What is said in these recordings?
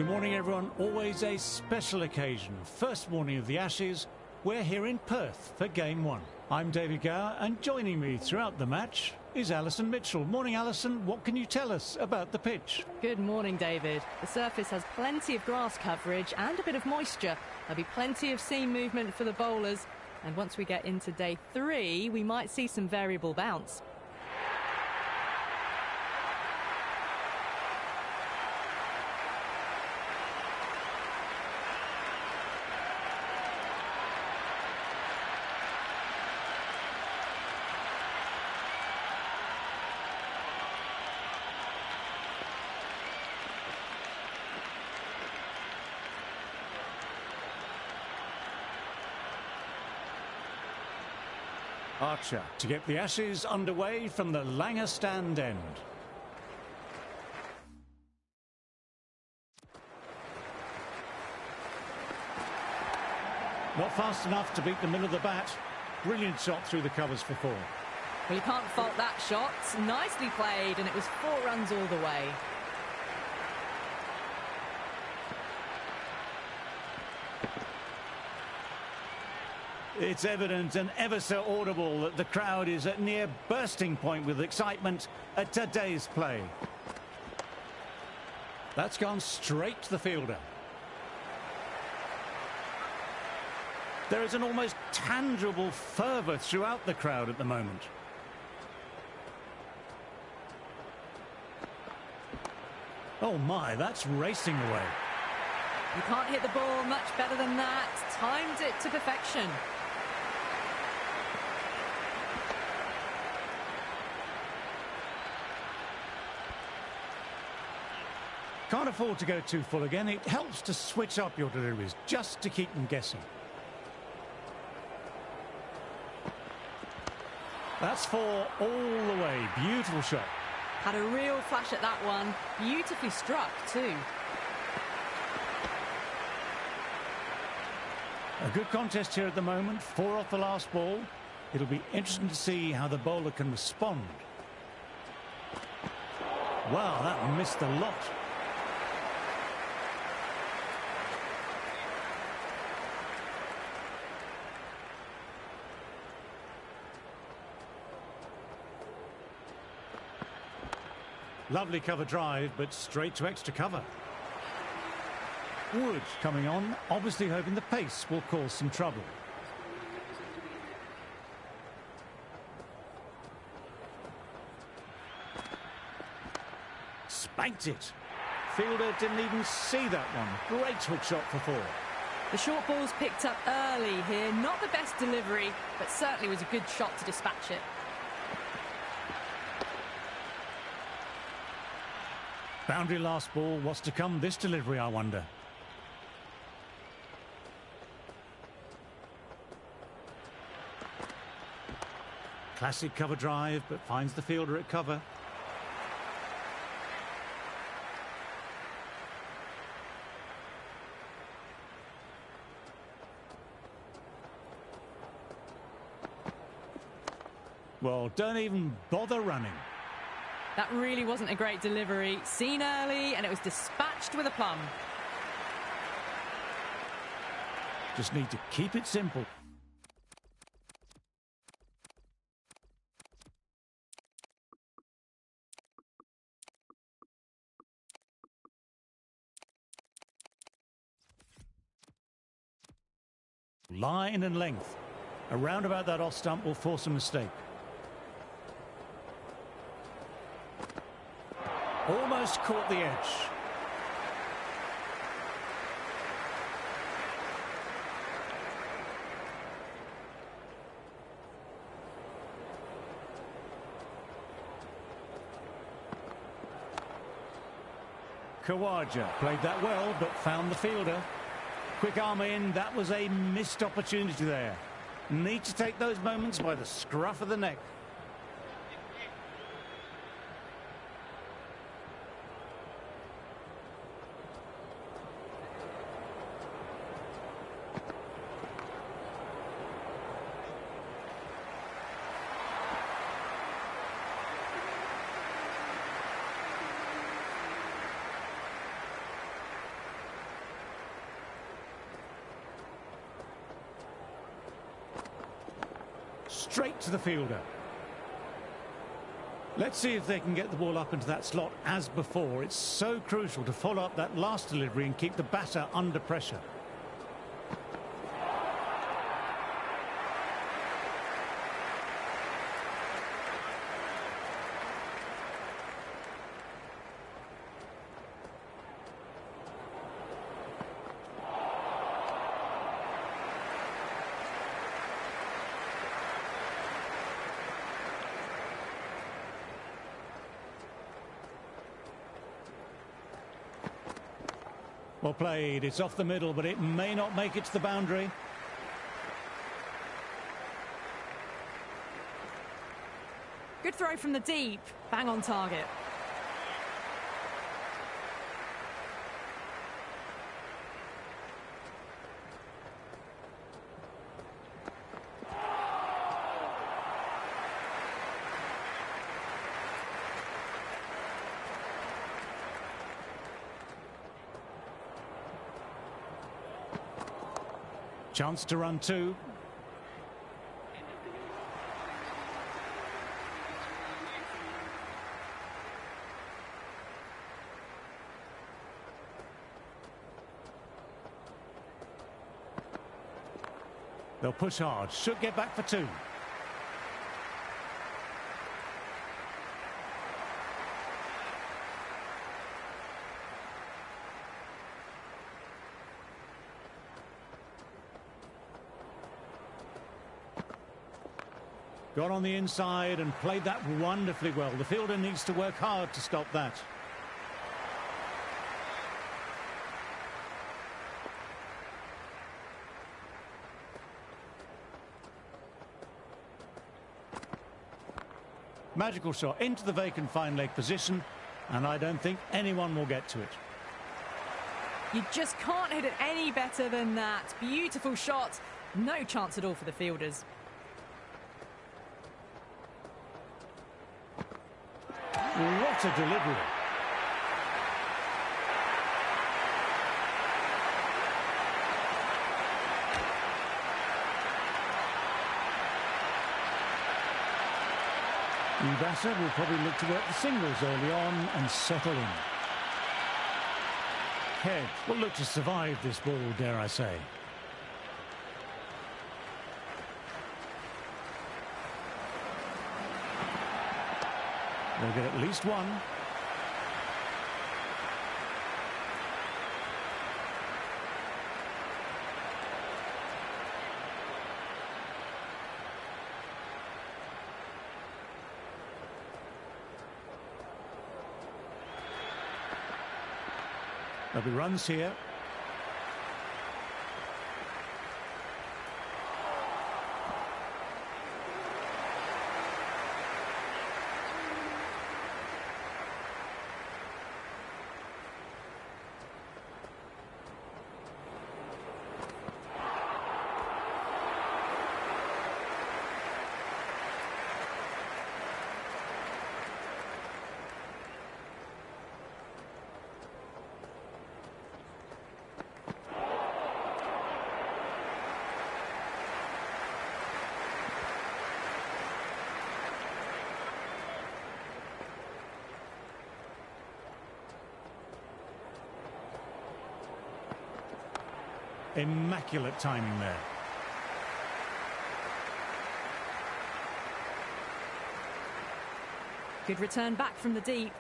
Good morning, everyone. Always a special occasion. First morning of the Ashes. We're here in Perth for Game 1. I'm David Gower, and joining me throughout the match is Alison Mitchell. Morning, Alison. What can you tell us about the pitch? Good morning, David. The surface has plenty of grass coverage and a bit of moisture. There'll be plenty of seam movement for the bowlers. And once we get into day 3, we might see some variable bounce. Archer to get the Ashes underway from the Langer stand end. Not fast enough to beat the middle of the bat. Brilliant shot through the covers for 4. Well, you can't fault that shot. Nicely played, and it was 4 runs all the way. It's evident and ever so audible that the crowd is at near bursting point with excitement at today's play. That's gone straight to the fielder. There is an almost tangible fervour throughout the crowd at the moment. Oh my, that's racing away. You can't hit the ball much better than that. Timed it to perfection. Can't afford to go too full again. It helps to switch up your deliveries just to keep them guessing. That's 4 all the way. Beautiful shot. Had a real flash at that one. Beautifully struck too. A good contest here at the moment. 4 off the last ball. It'll be interesting to see how the bowler can respond. Wow, that missed a lot. Lovely cover drive, but straight to extra cover. Wood coming on, obviously hoping the pace will cause some trouble. Spanked it. Fielder didn't even see that one. Great hook shot for 4. The short ball's picked up early here. Not the best delivery, but certainly was a good shot to dispatch it. Boundary last ball. What's to come this delivery, I wonder? Classic cover drive, but finds the fielder at cover. Well, don't even bother running. That really wasn't a great delivery. Seen early, and it was dispatched with aplomb. Just need to keep it simple. Line and length. Around about that off stump will force a mistake. Almost caught the edge. Khawaja played that well, but found the fielder. Quick arm in, that was a missed opportunity there. Need to take those moments by the scruff of the neck. Straight to the fielder. Let's see if they can get the ball up into that slot as before. It's so crucial to follow up that last delivery and keep the batter under pressure. Well played. It's off the middle, but it may not make it to the boundary. Good throw from the deep. Bang on target. Chance to run two. They'll push hard. Should get back for two. Got on the inside and played that wonderfully well. The fielder needs to work hard to stop that. Magical shot into the vacant fine leg position, and I don't think anyone will get to it. You just can't hit it any better than that. Beautiful shot. No chance at all for the fielders. What a delivery. Ubasa will probably look to work the singles early on and settle in. Head will look to survive this ball, dare I say. They'll get at least one. There'll be runs here. Immaculate timing there. Good return back from the deep.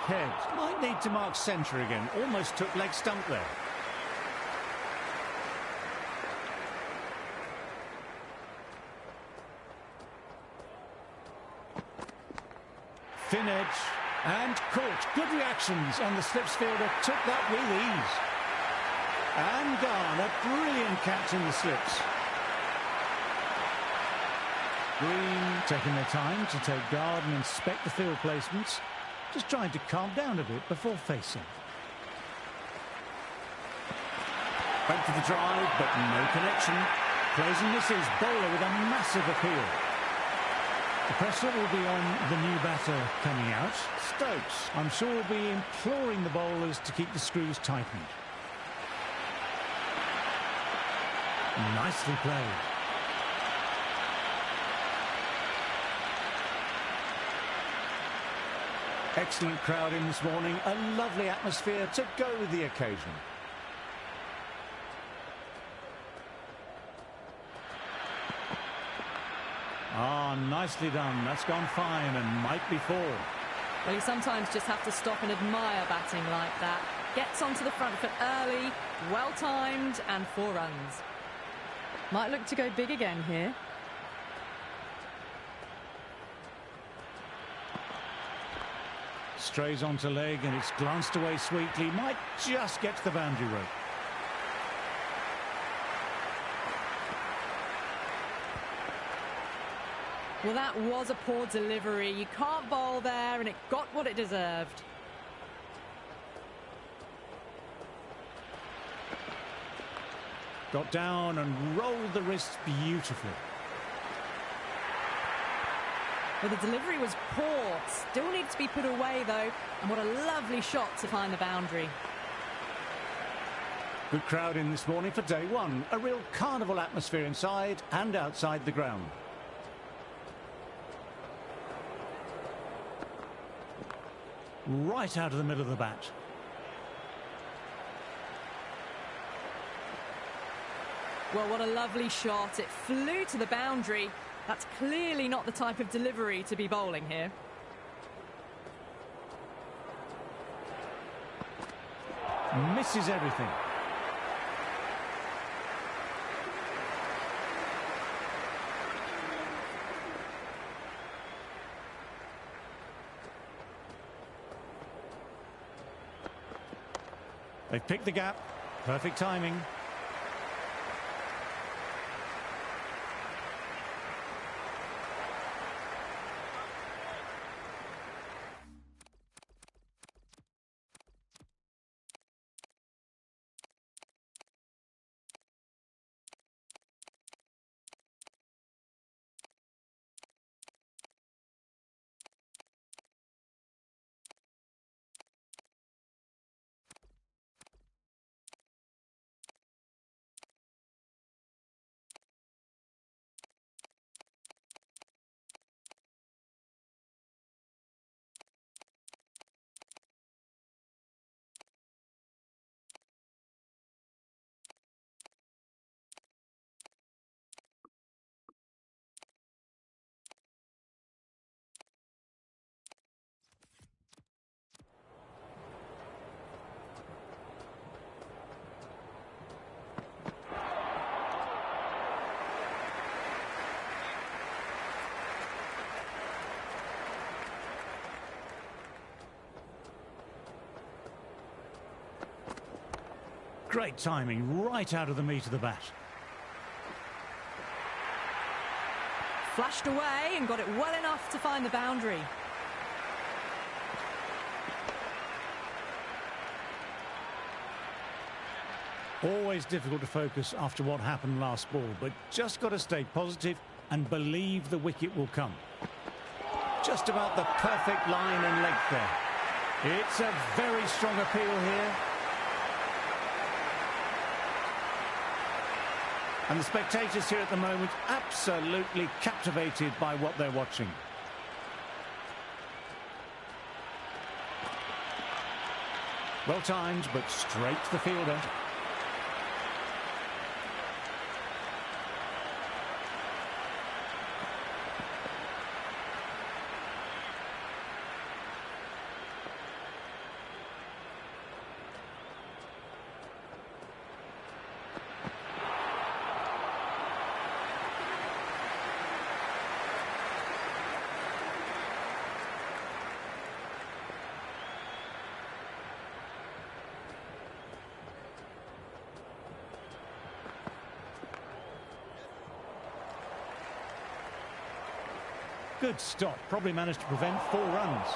Head might need to mark centre again. Almost took leg stump there. Thin edge and caught. Good reactions, and the slips fielder took that with ease. And gone. A brilliant catch in the slips. green, taking their time to take guard and inspect the field placements. Just trying to calm down a bit before facing. Went for the drive, but no connection. Plays and misses. Bowler with a massive appeal. The pressure will be on the new batter coming out. Stokes, I'm sure, will be imploring the bowlers to keep the screws tightened. Nicely played. Excellent crowd in this morning. A lovely atmosphere to go with the occasion. Ah, nicely done. That's gone fine and might be four. Well, you sometimes just have to stop and admire batting like that. Gets onto the front foot early, well-timed, and 4 runs. Might look to go big again here. Strays onto leg and it's glanced away sweetly. Might just get to the boundary rope. Well, that was a poor delivery. You can't bowl there, and it got what it deserved. Got down and rolled the wrist beautifully. Well, the delivery was poor. Still needs to be put away, though. And what a lovely shot to find the boundary. Good crowd in this morning for day one. A real carnival atmosphere inside and outside the ground. Right out of the middle of the bat. Well, what a lovely shot. It flew to the boundary. That's clearly not the type of delivery to be bowling here. Misses everything. They've picked the gap. Perfect timing. Great timing, right out of the meat of the bat. Flashed away and got it well enough to find the boundary. Always difficult to focus after what happened last ball, but just got to stay positive and believe the wicket will come. Just about the perfect line and length there. It's a very strong appeal here. And the spectators here at the moment absolutely captivated by what they're watching. Well timed, but straight to the fielder. Good stop. Probably managed to prevent 4 runs.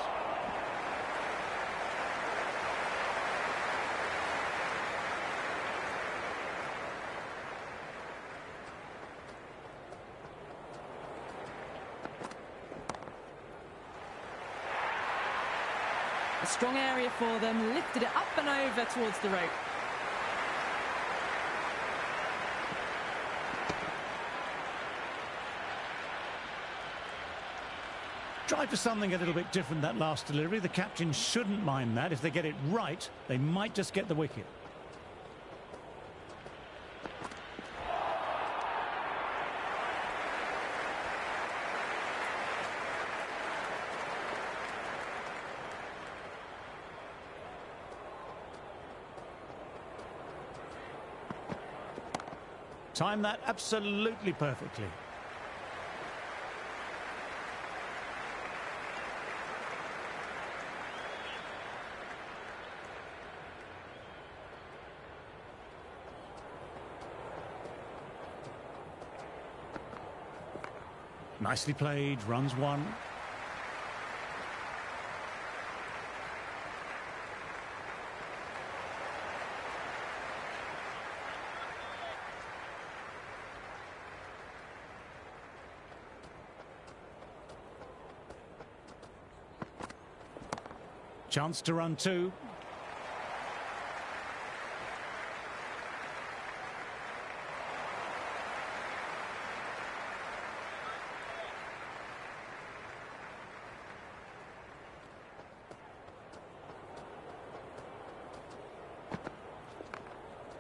A strong area for them, lifted it up and over towards the rope. Tried for something a little bit different that last delivery. The captain shouldn't mind that. If they get it right, they might just get the wicket. Timed that absolutely perfectly. Nicely played, runs 1. Chance to run 2.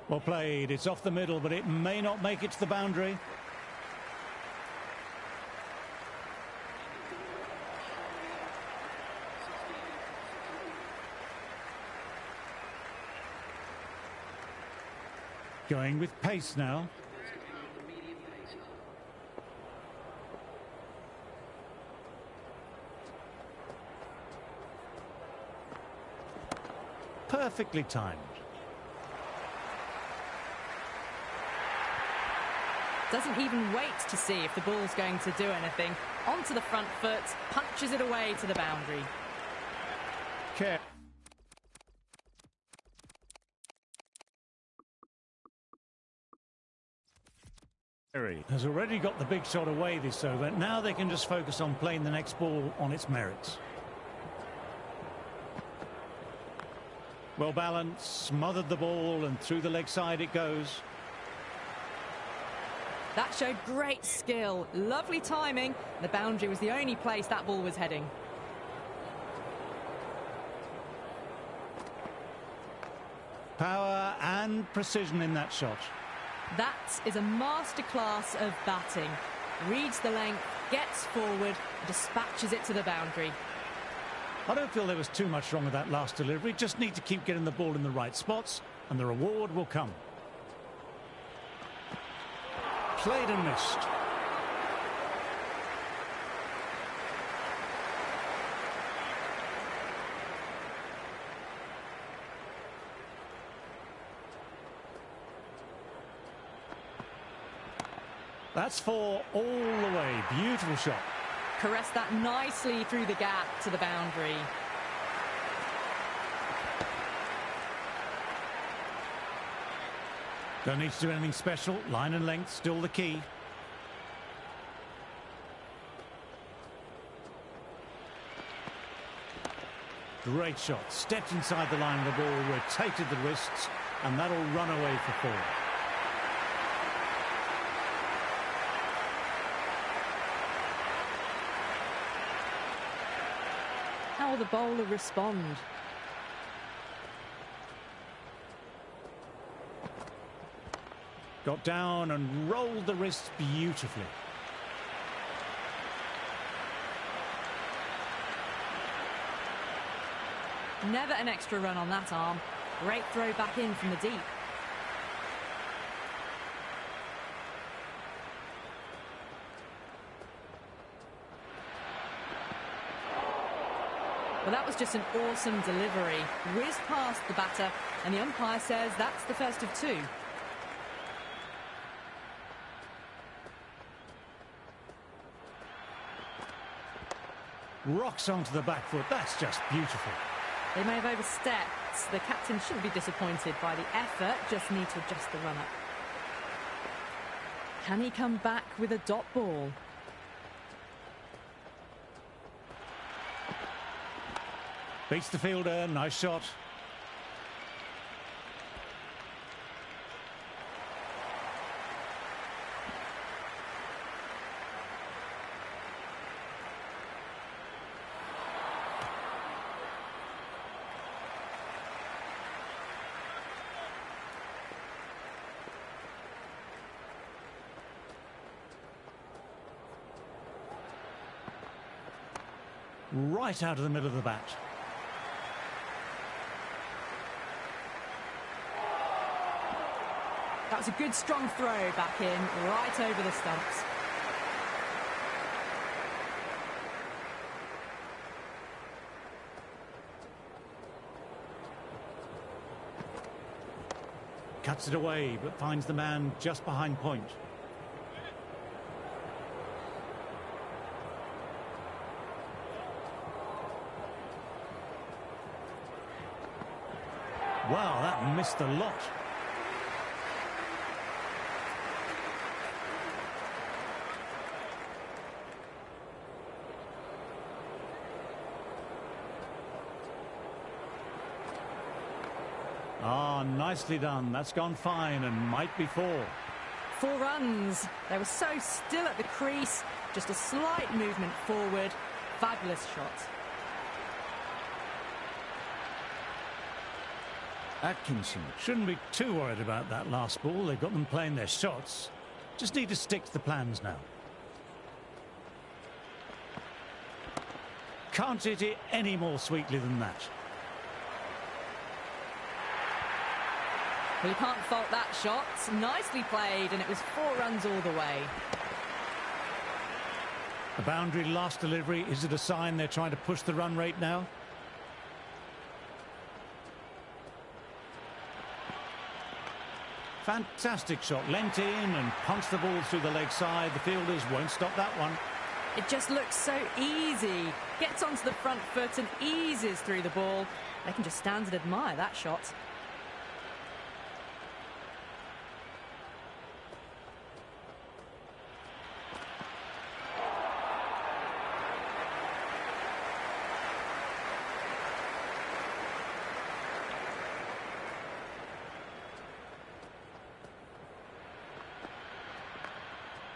Well played. It's off the middle, but it may not make it to the boundary. Going with pace now. Perfectly timed. Doesn't even wait to see if the ball's going to do anything. Onto the front foot, punches it away to the boundary. Care. Has already got the big shot away this over. Now they can just focus on playing the next ball on its merits. Well balanced, smothered the ball, and through the leg side it goes. That showed great skill, lovely timing. The boundary was the only place that ball was heading. Power and precision in that shot. That is a masterclass of batting. Reads the length, gets forward, dispatches it to the boundary. I don't feel there was too much wrong with that last delivery. Just need to keep getting the ball in the right spots, and the reward will come. Played and missed. That's 4 all the way. Beautiful shot. Caressed that nicely through the gap to the boundary. Don't need to do anything special. Line and length still the key. Great shot. Stepped inside the line of the ball, rotated the wrists, and that'll run away for 4. How will the bowler respond? Got down and rolled the wrists beautifully. Never an extra run on that arm. Great throw back in from the deep. Well, that was just an awesome delivery. Whizzed past the batter, and the umpire says that's the first of 2. Rocks onto the back foot. That's just beautiful. They may have overstepped. The captain shouldn't be disappointed by the effort, just need to adjust the run-up. Can he come back with a dot ball? Beats the fielder, nice shot. Right out of the middle of the bat. That was a good strong throw back in, right over the stumps. Cuts it away, but finds the man just behind point. Wow, that missed a lot. Ah, nicely done. That's gone fine and might be 4. 4 runs. They were so still at the crease. Just a slight movement forward. Fabulous shot. Atkinson shouldn't be too worried about that last ball. They've got them playing their shots. Just need to stick to the plans now. Can't hit it any more sweetly than that. Well, you can't fault that shot. Nicely played, and it was 4 runs all the way. A boundary last delivery. Is it a sign they're trying to push the run rate now? Fantastic shot. Leant in and punched the ball through the leg side. The fielders won't stop that one. It just looks so easy. Gets onto the front foot and eases through the ball. They can just stand and admire that shot.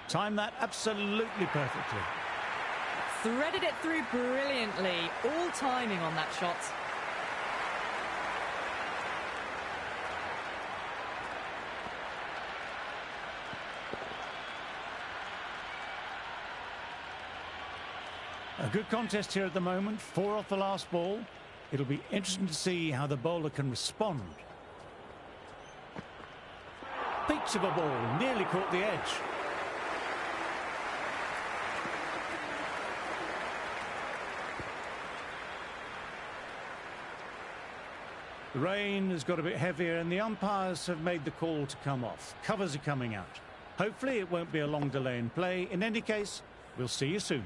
Timed that absolutely perfectly. Threaded it through brilliantly. All timing on that shot. A good contest here at the moment. 4 off the last ball. It'll be interesting to see how the bowler can respond. Peach of a ball, nearly caught the edge. The rain has got a bit heavier and the umpires have made the call to come off. Covers are coming out. Hopefully it won't be a long delay in play. In any case, we'll see you soon.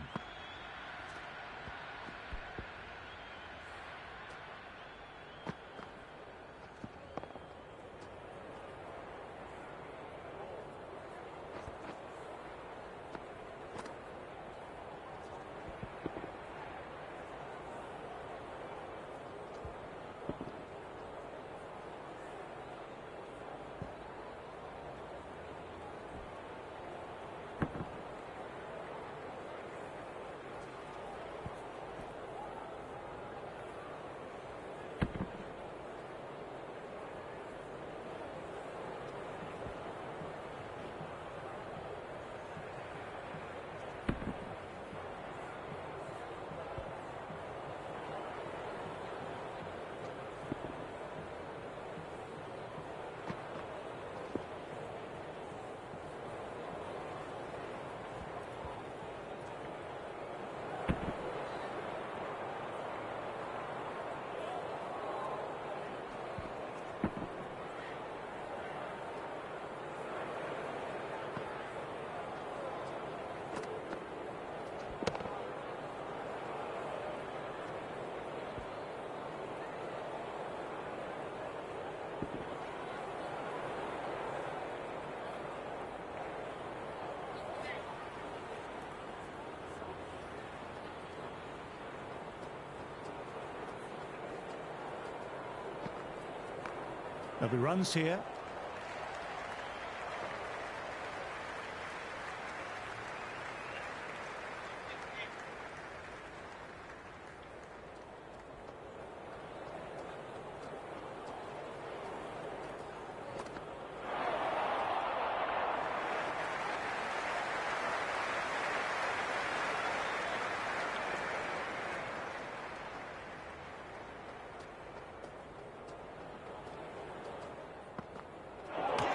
There'll be runs here.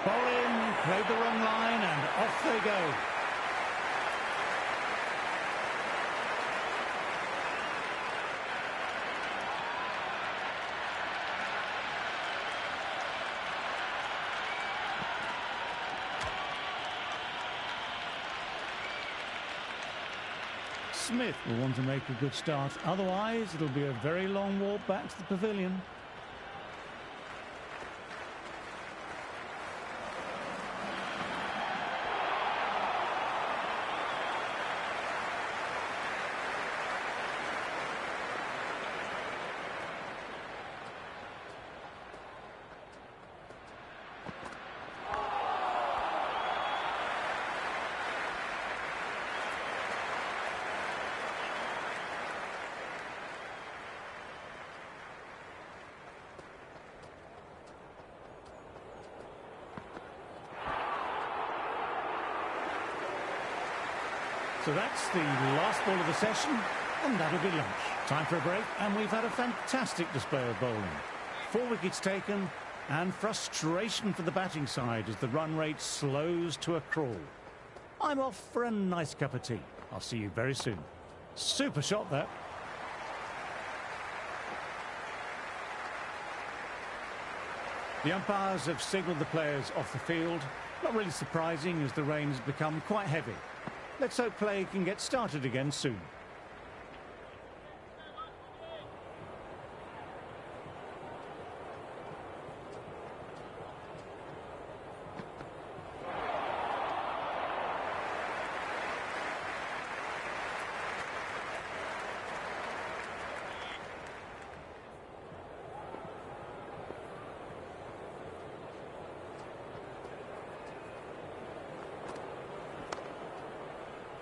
Bowling played the wrong line and off they go. Smith will want to make a good start, otherwise it'll be a very long walk back to the pavilion. So that's the last ball of the session, and that'll be lunch. Time for a break, and we've had a fantastic display of bowling. 4 wickets taken, and frustration for the batting side as the run rate slows to a crawl. I'm off for a nice cup of tea. I'll see you very soon. Super shot, that. The umpires have signalled the players off the field. Not really surprising as the rain has become quite heavy. Let's hope play can get started again soon.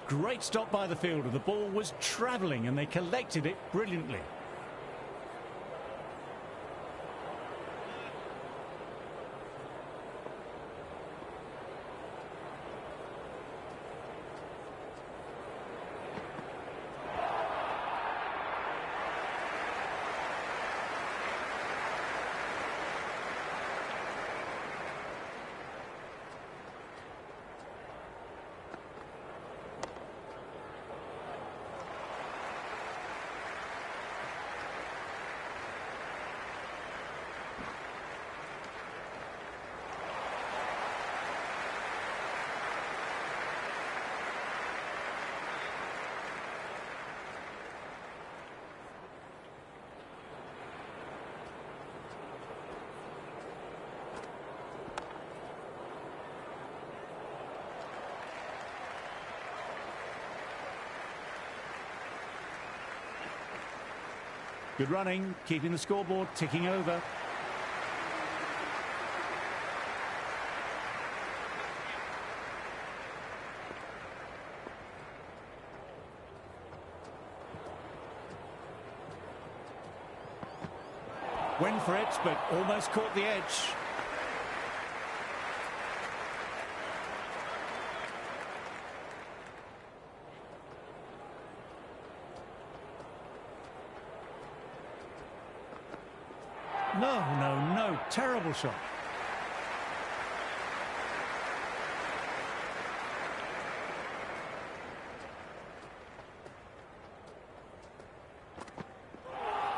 Great stop by the fielder. The ball was travelling and they collected it brilliantly. Good running, keeping the scoreboard ticking over. Went for it, but almost caught the edge. No, terrible shot.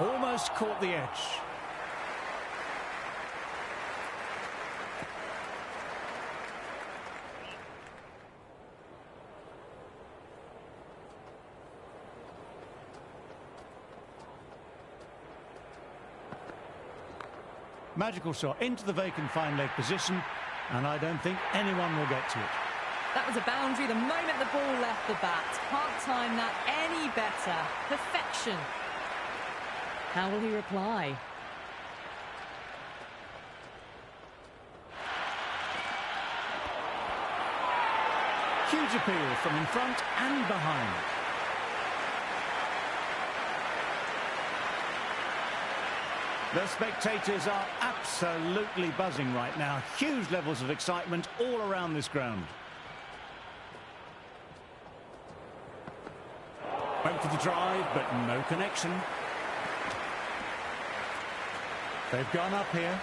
Almost caught the edge. Magical shot into the vacant fine leg position, and I don't think anyone will get to it. That was a boundary the moment the ball left the bat. Can't time that any better. Perfection. How will he reply? Huge appeal from in front and behind. The spectators are absolutely buzzing right now. Huge levels of excitement all around this ground. Went for the drive, but no connection. They've gone up here.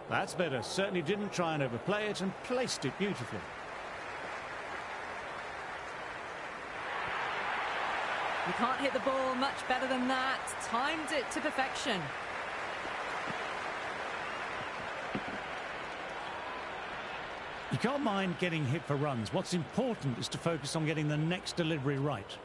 That's better. Certainly didn't try and overplay it and placed it beautifully. You can't hit the ball much better than that. Timed it to perfection. You can't mind getting hit for runs. What's important is to focus on getting the next delivery right.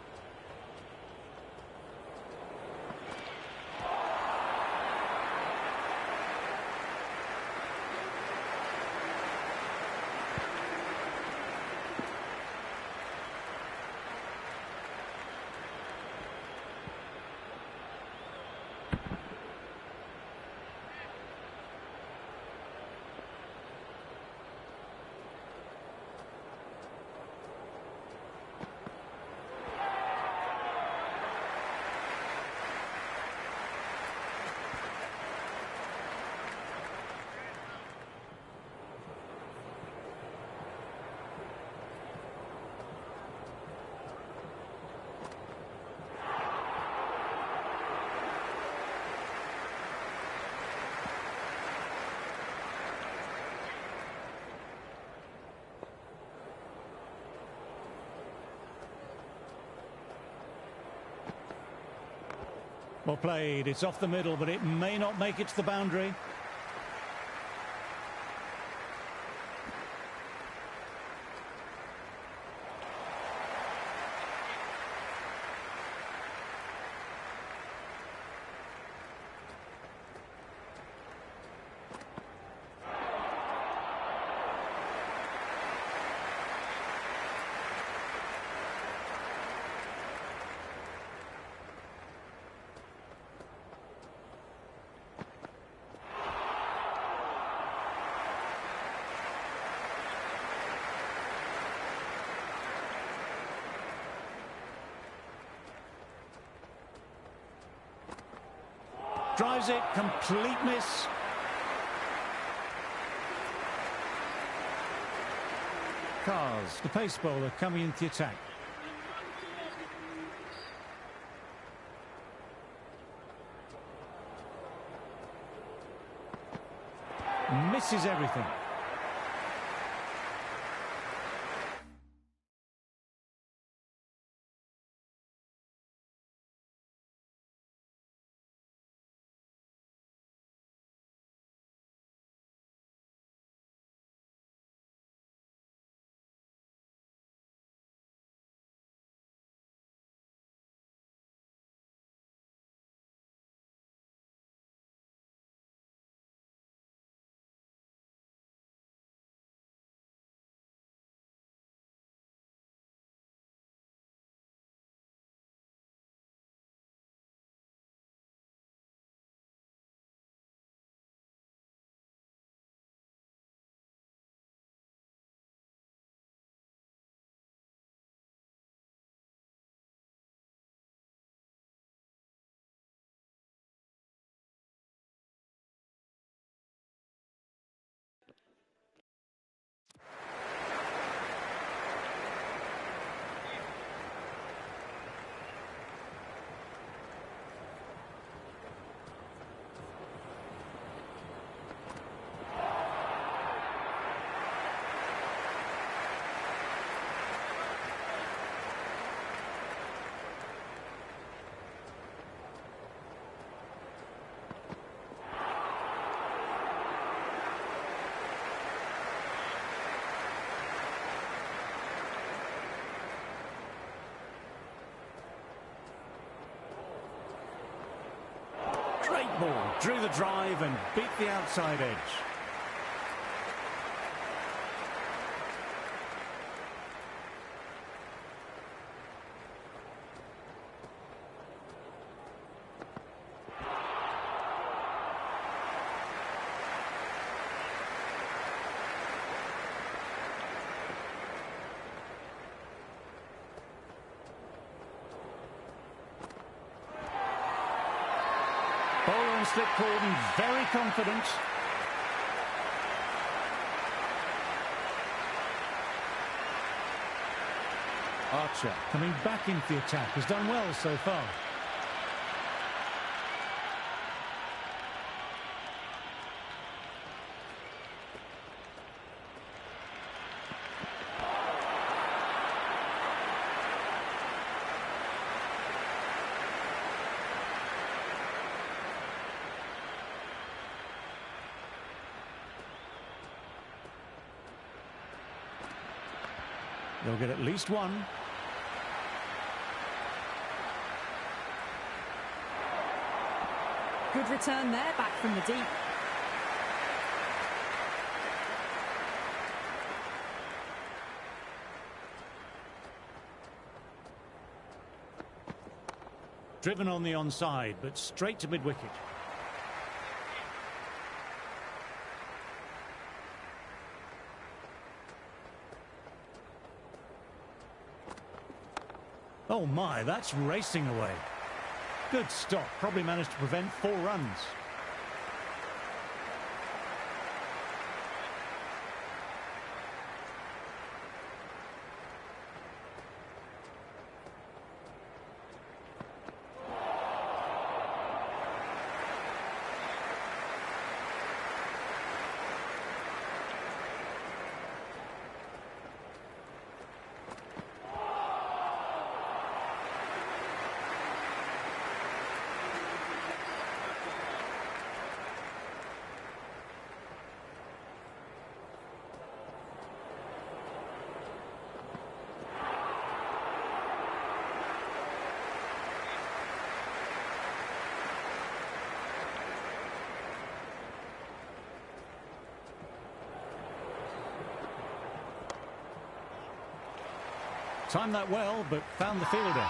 Well played. It's off the middle, but it may not make it to the boundary. Drives it, complete miss. Cars, the pace bowler, coming into the attack. Misses everything. ball, drew the drive and beat the outside edge. Bowler and slip Corden very confident. Archer coming back into the attack has done well so far. They'll get at least one. Good return there, back from the deep. Driven on the onside, but straight to mid-wicket. Oh my, that's racing away. Good stop, probably managed to prevent 4 runs. Timed that well, but found the fielder.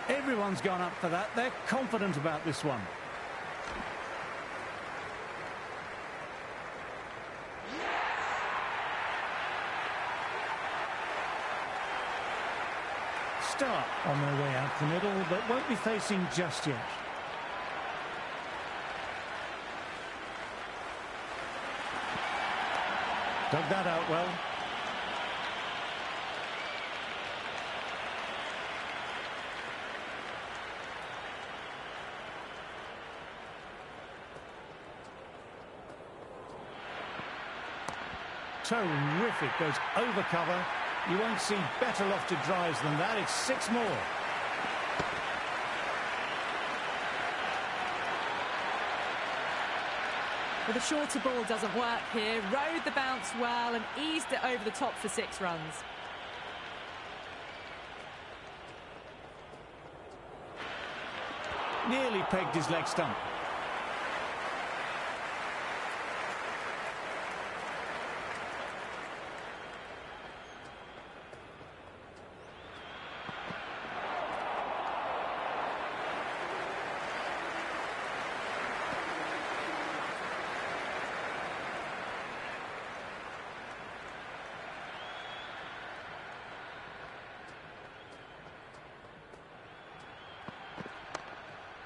Everyone's gone up for that. They're confident about this one. Start on their way out the middle, but won't be facing just yet. Dug that out well. Terrific, goes over cover. You won't see better lofted drives than that. It's 6 more. Well, the shorter ball doesn't work here. Rode the bounce well and eased it over the top for 6 runs. Nearly pegged his leg stump.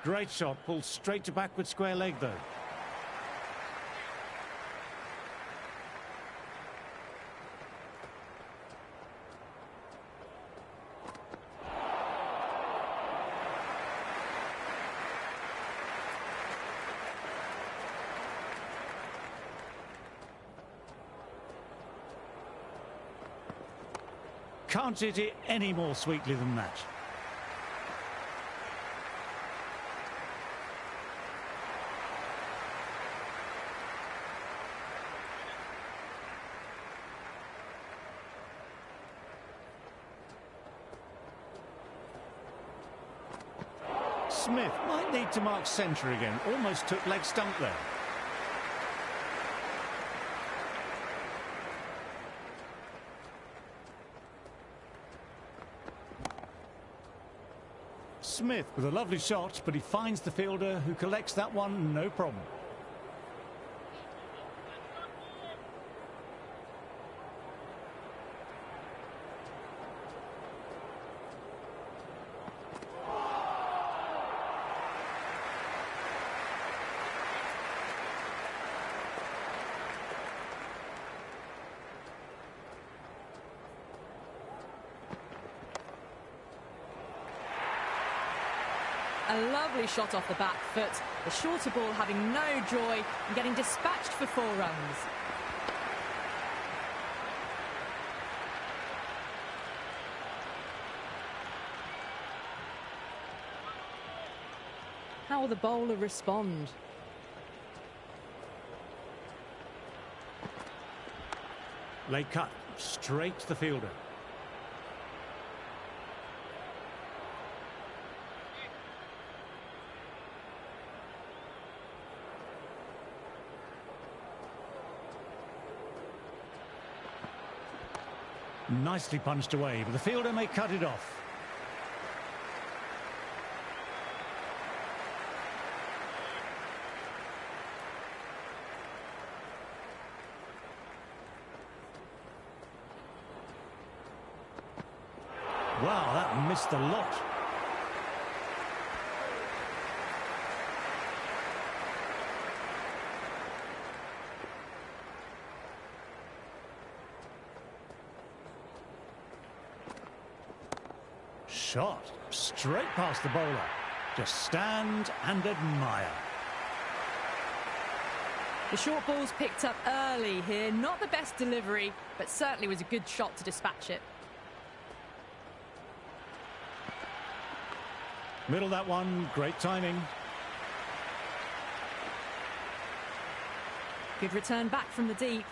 Great shot, pulled straight to backward square leg though. Can't hit it any more sweetly than that. Smith might need to mark centre again. Almost took leg stump there. Smith with a lovely shot, but he finds the fielder who collects that one, no problem. A lovely shot off the back foot. The shorter ball having no joy and getting dispatched for 4 runs. How will the bowler respond? Late cut, straight to the fielder. Nicely punched away, but the fielder may cut it off. Wow, that missed a lot. Shot straight past the bowler. Just stand and admire. The short ball's picked up early here. Not the best delivery, but certainly was a good shot to dispatch it. Middle that one, great timing. Good return back from the deep.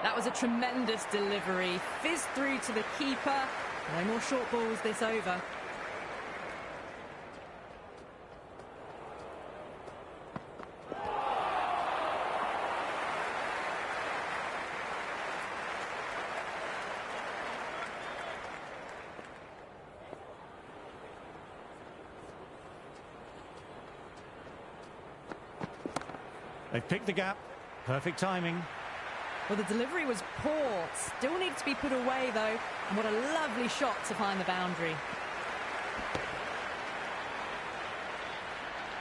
That was a tremendous delivery. Fizzed through to the keeper. No more short balls this over. They've picked the gap. Perfect timing. Well, the delivery was poor. Still needs to be put away, though. And what a lovely shot to find the boundary.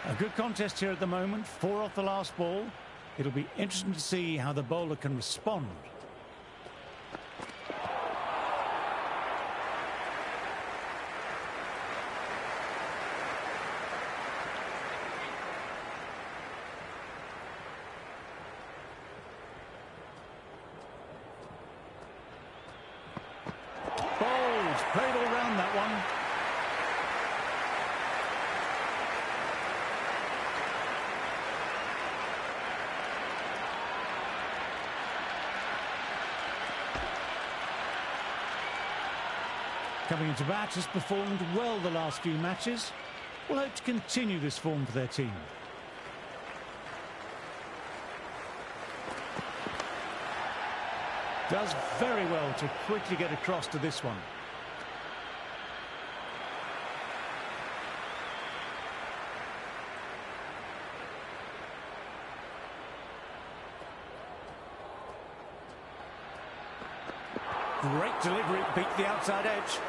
A good contest here at the moment. 4 off the last ball. It'll be interesting to see how the bowler can respond. Played all round that one. Coming into bat, has performed well the last few matches. We'll hope to continue this form for their team. Does very well to quickly get across to this one. Great delivery, beat the outside edge.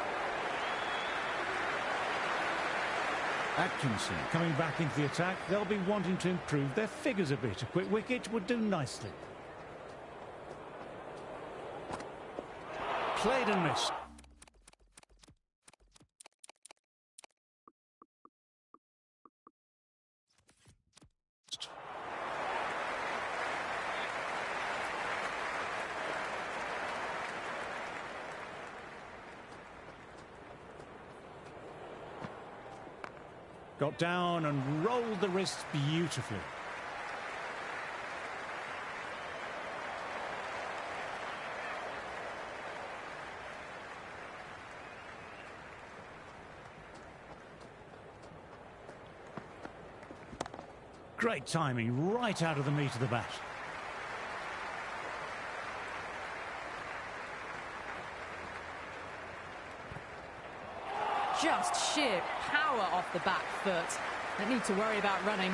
Atkinson coming back into the attack. They'll be wanting to improve their figures a bit. A quick wicket would do nicely. Played and missed. Got down and rolled the wrists beautifully. Great timing, right out of the meat of the bat. Just sheer power off the back foot. Don't need to worry about running.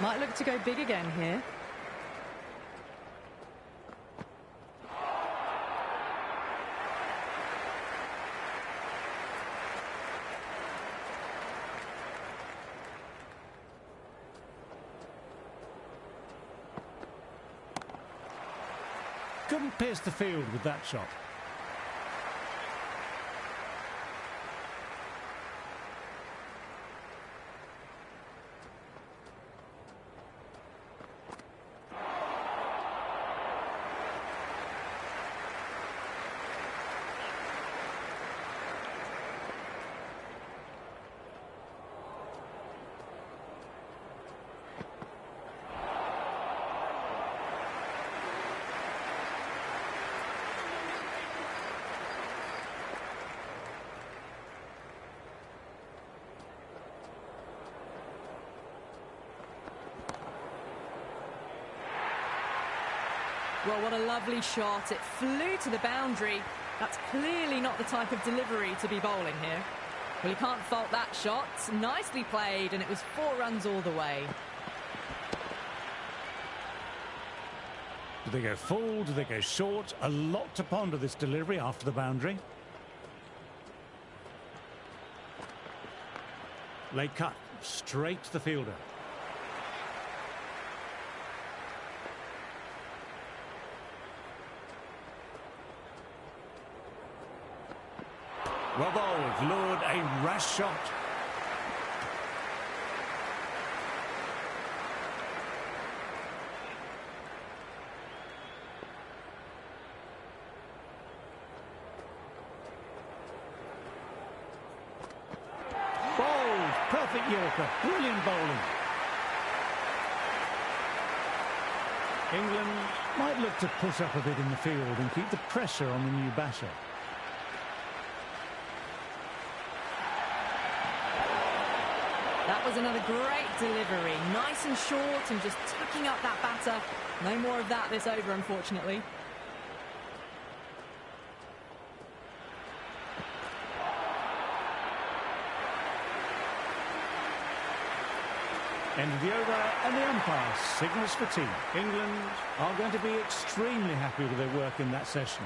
Might look to go big again here. Couldn't pierce the field with that shot. Well, what a lovely shot. It flew to the boundary. That's clearly not the type of delivery to be bowling here. Well, you can't fault that shot. Nicely played, and it was 4 runs all the way. Do they go full? Do they go short? A lot to ponder this delivery after the boundary. Late cut, straight to the fielder. Well bowled, lured, a rash shot. Bowled, perfect Yorker, brilliant bowling. England might look to push up a bit in the field and keep the pressure on the new batter. That was another great delivery. Nice and short and just tucking up that batter. No more of that this over, unfortunately. End of the over, and the umpire signals for tea. England are going to be extremely happy with their work in that session.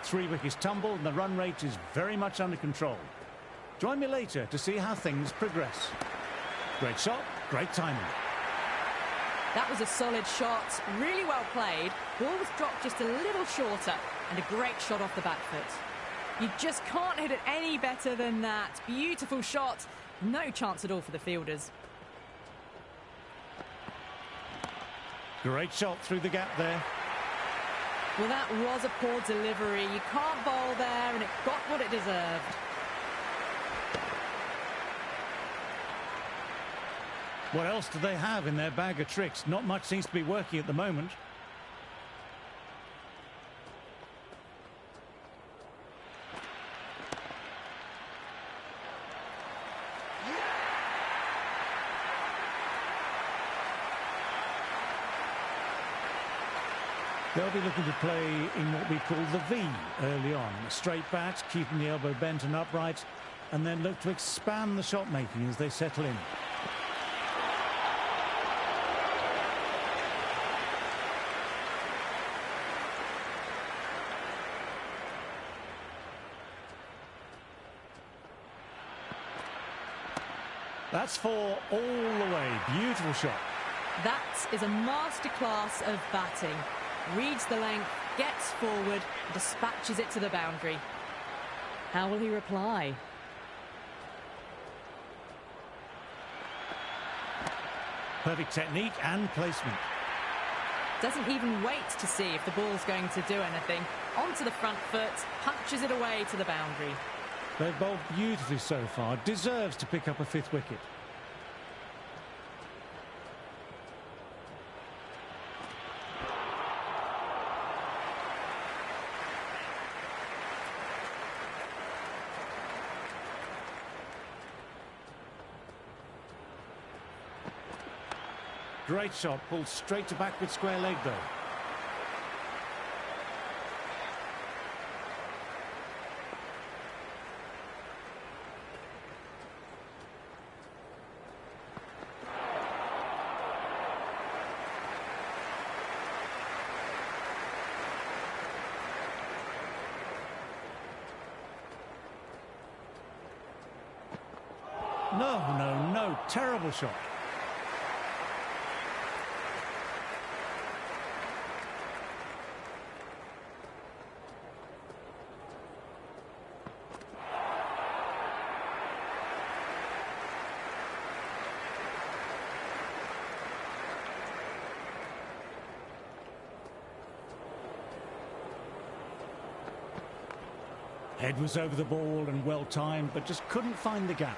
3 wickets tumbled and the run rate is very much under control. Join me later to see how things progress. Great shot, great timing. That was a solid shot, really well played. Ball was dropped just a little shorter, and a great shot off the back foot. You just can't hit it any better than that. Beautiful shot, no chance at all for the fielders. Great shot through the gap there. Well, that was a poor delivery. You can't bowl there, and it got what it deserved. What else do they have in their bag of tricks? Not much seems to be working at the moment. They'll be looking to play in what we call the V early on. A straight bat, keeping the elbow bent and upright, and then look to expand the shot making as they settle in. That's 4 all the way. Beautiful shot. That is a masterclass of batting. Reads the length, gets forward, dispatches it to the boundary. How will he reply? Perfect technique and placement. Doesn't even wait to see if the ball's going to do anything. Onto the front foot, punches it away to the boundary. They've bowled beautifully so far. Deserves to pick up a 5th wicket. Great shot, pulled straight to backward square leg though. No, terrible shot. Head was over the ball and well timed, but just couldn't find the gap.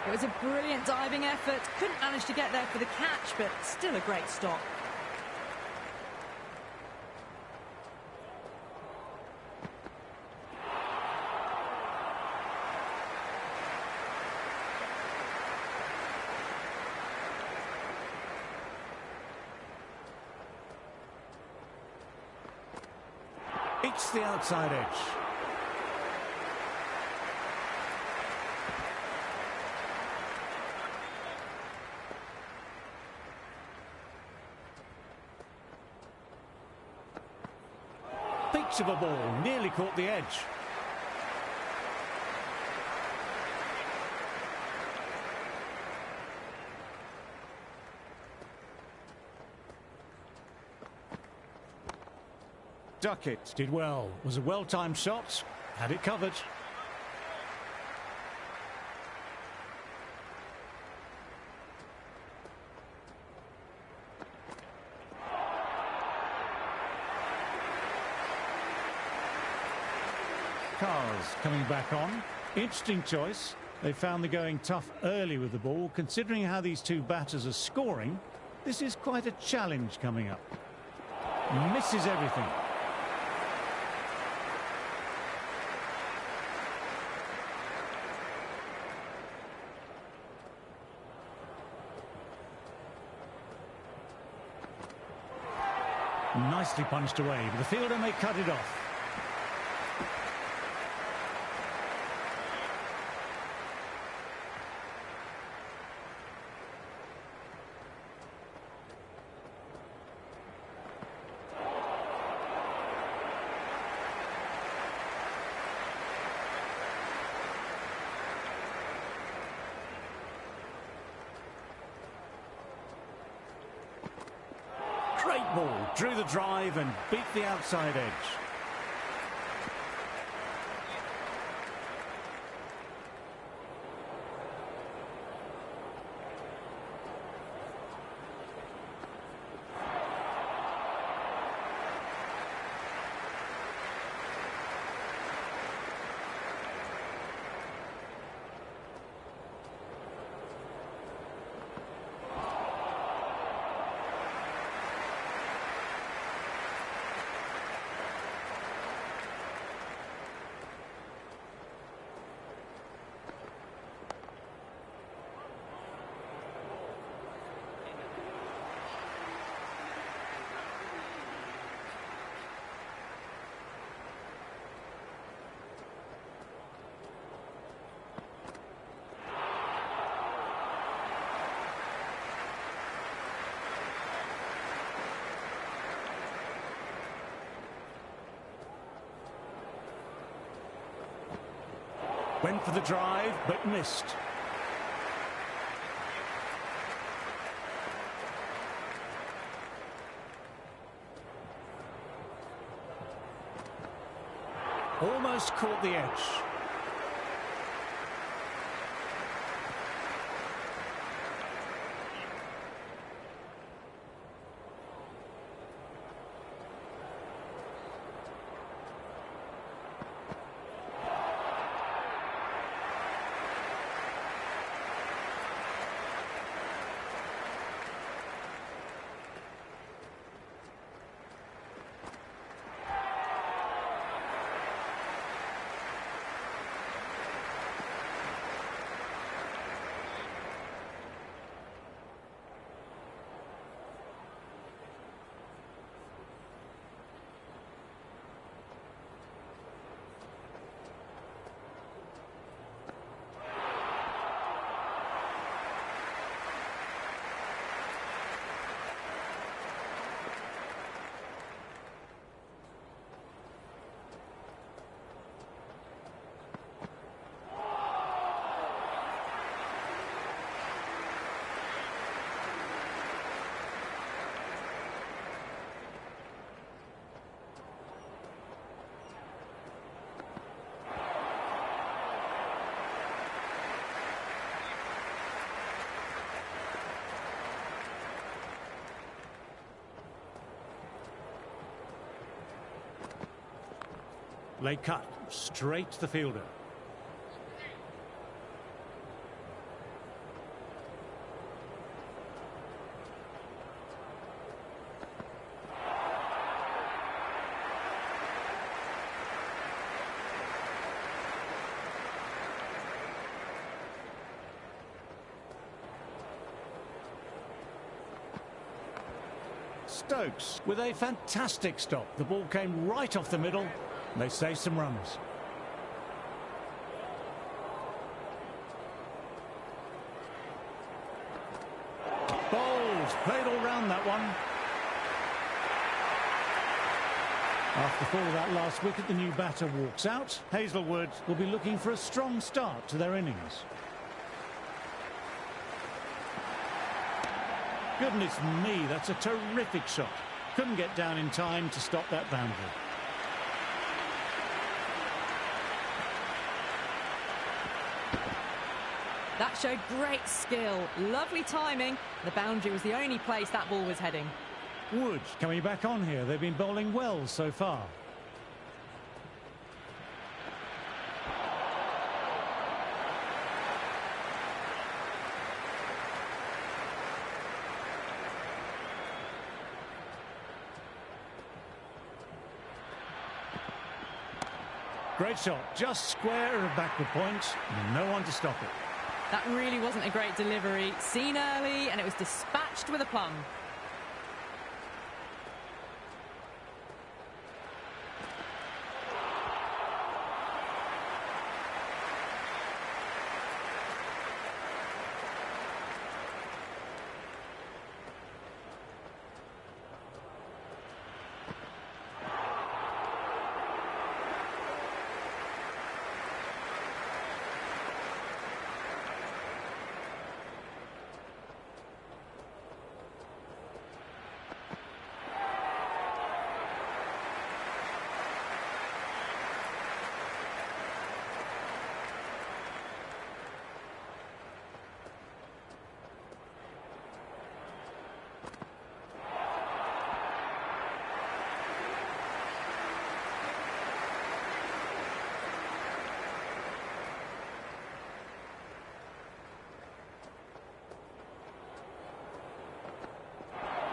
It was a brilliant diving effort. Couldn't manage to get there for the catch, but still a great stop. It's the outside edge. Peach of a ball, nearly caught the edge. Duckett did well. Was a well-timed shot. Had it covered. Cars coming back on. Interesting choice. They found the going tough early with the ball. Considering how these two batters are scoring, this is quite a challenge coming up. Misses everything. Nicely punched away, but the fielder may cut it off. Great ball, drew the drive and beat the outside edge. Went for the drive, but missed. Almost caught the edge. Late cut, straight to the fielder. Stokes with a fantastic stop. The ball came right off the middle. They save some runs. Bowles played all round that one. After the fall of that last wicket, the new batter walks out. Hazlewood will be looking for a strong start to their innings. Goodness me, that's a terrific shot. Couldn't get down in time to stop that boundary. That showed great skill, lovely timing. The boundary was the only place that ball was heading. Wood coming back on here. They've been bowling well so far. Great shot, just square of backward point, and no one to stop it. That really wasn't a great delivery. Seen early, and it was dispatched with aplomb.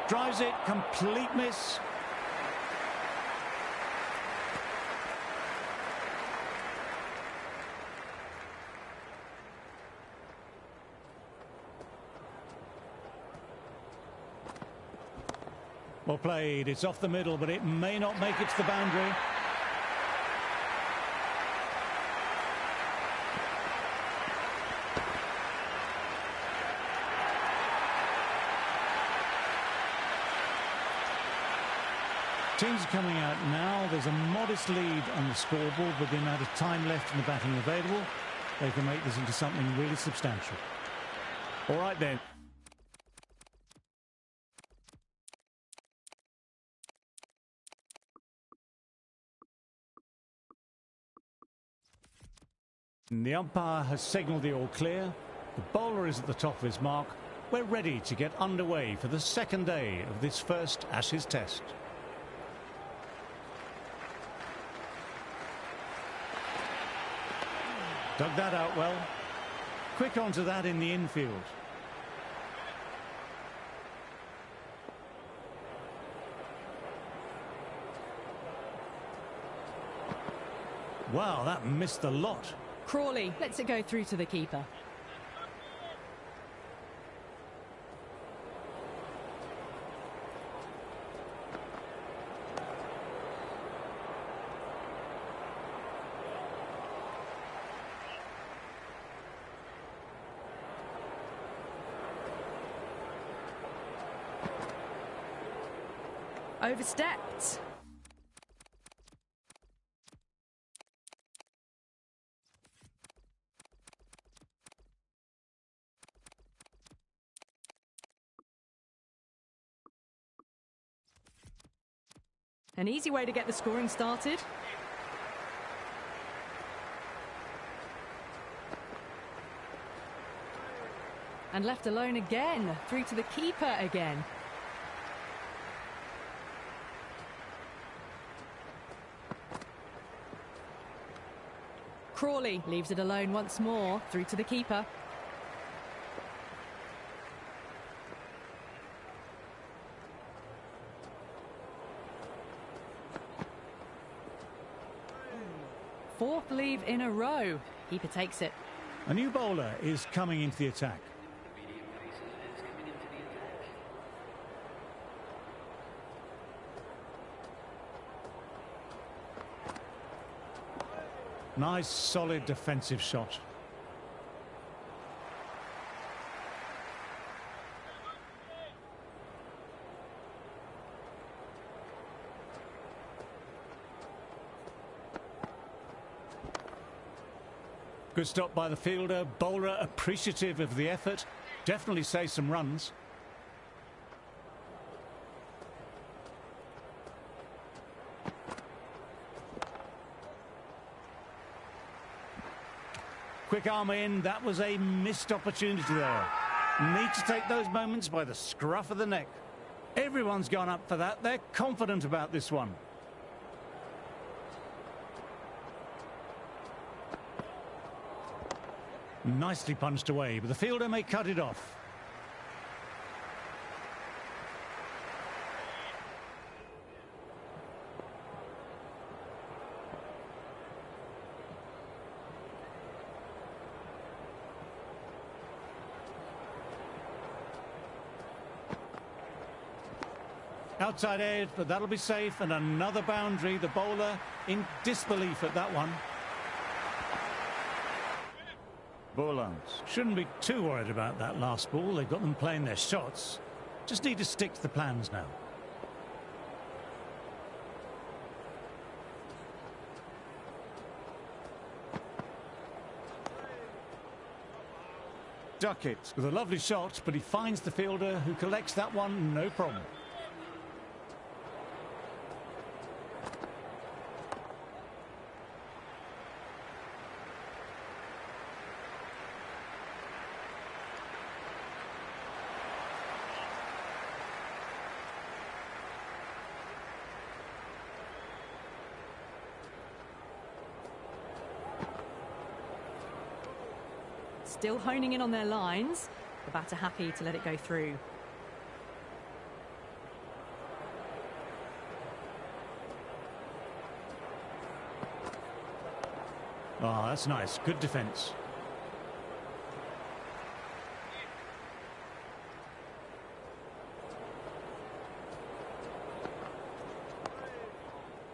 Drives it, complete miss. Well played, it's off the middle, but it may not make it to the boundary. Teams are coming out now. There's a modest lead on the scoreboard with the amount of time left in the batting available. they can make this into something really substantial. All right then. The umpire has signalled the all clear. The bowler is at the top of his mark. We're ready to get underway for the second day of this first Ashes Test. Dug that out well. Quick onto that in the infield. Wow, that missed the lot. Crawley lets it go through to the keeper. Overstepped. An easy way to get the scoring started. And left alone again, through to the keeper again. Crawley leaves it alone once more, through to the keeper. Fourth leave in a row. Keeper takes it. A new bowler is coming into the attack. Nice, solid defensive shot. Good stop by the fielder. Bowler appreciative of the effort. Definitely saves some runs. Quick arm in. That was a missed opportunity there. Need to take those moments by the scruff of the neck. Everyone's gone up for that. They're confident about this one. Nicely punched away, but the fielder may cut it off. Outside edge, but that'll be safe, and another boundary. The bowler in disbelief at that one. Bowlers shouldn't be too worried about that last ball. They've got them playing their shots. Just need to stick to the plans now. Duckett with a lovely shot, but he finds the fielder who collects that one, no problem. Still honing in on their lines. The batter happy to let it go through. Oh, that's nice. Good defence.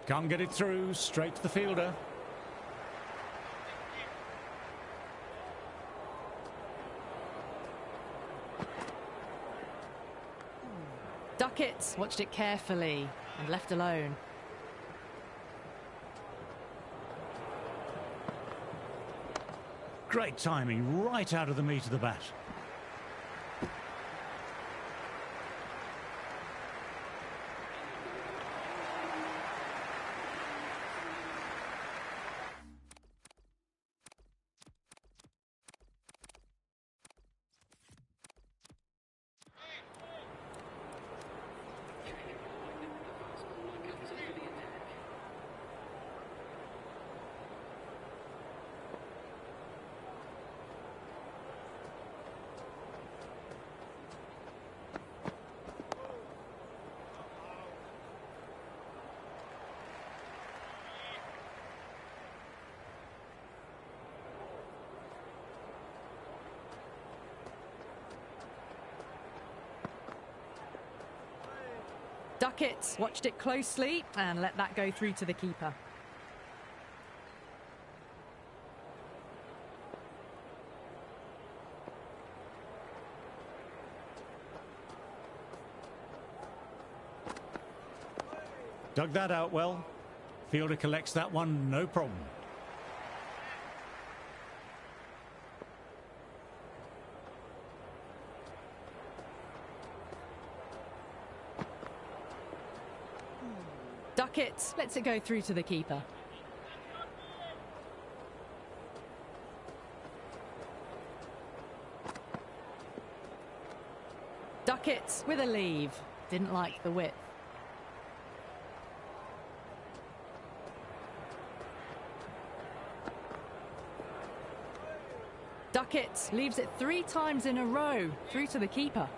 Can't get it through. Straight to the fielder. Duckett watched it carefully and left alone. Great timing, right out of the meat of the bat. Duckett watched it closely and let that go through to the keeper. Dug that out well. Fielder collects that one, no problem. Duckett lets it go through to the keeper. Duckett with a leave. Didn't like the width. Duckett leaves it 3 times in a row through to the keeper.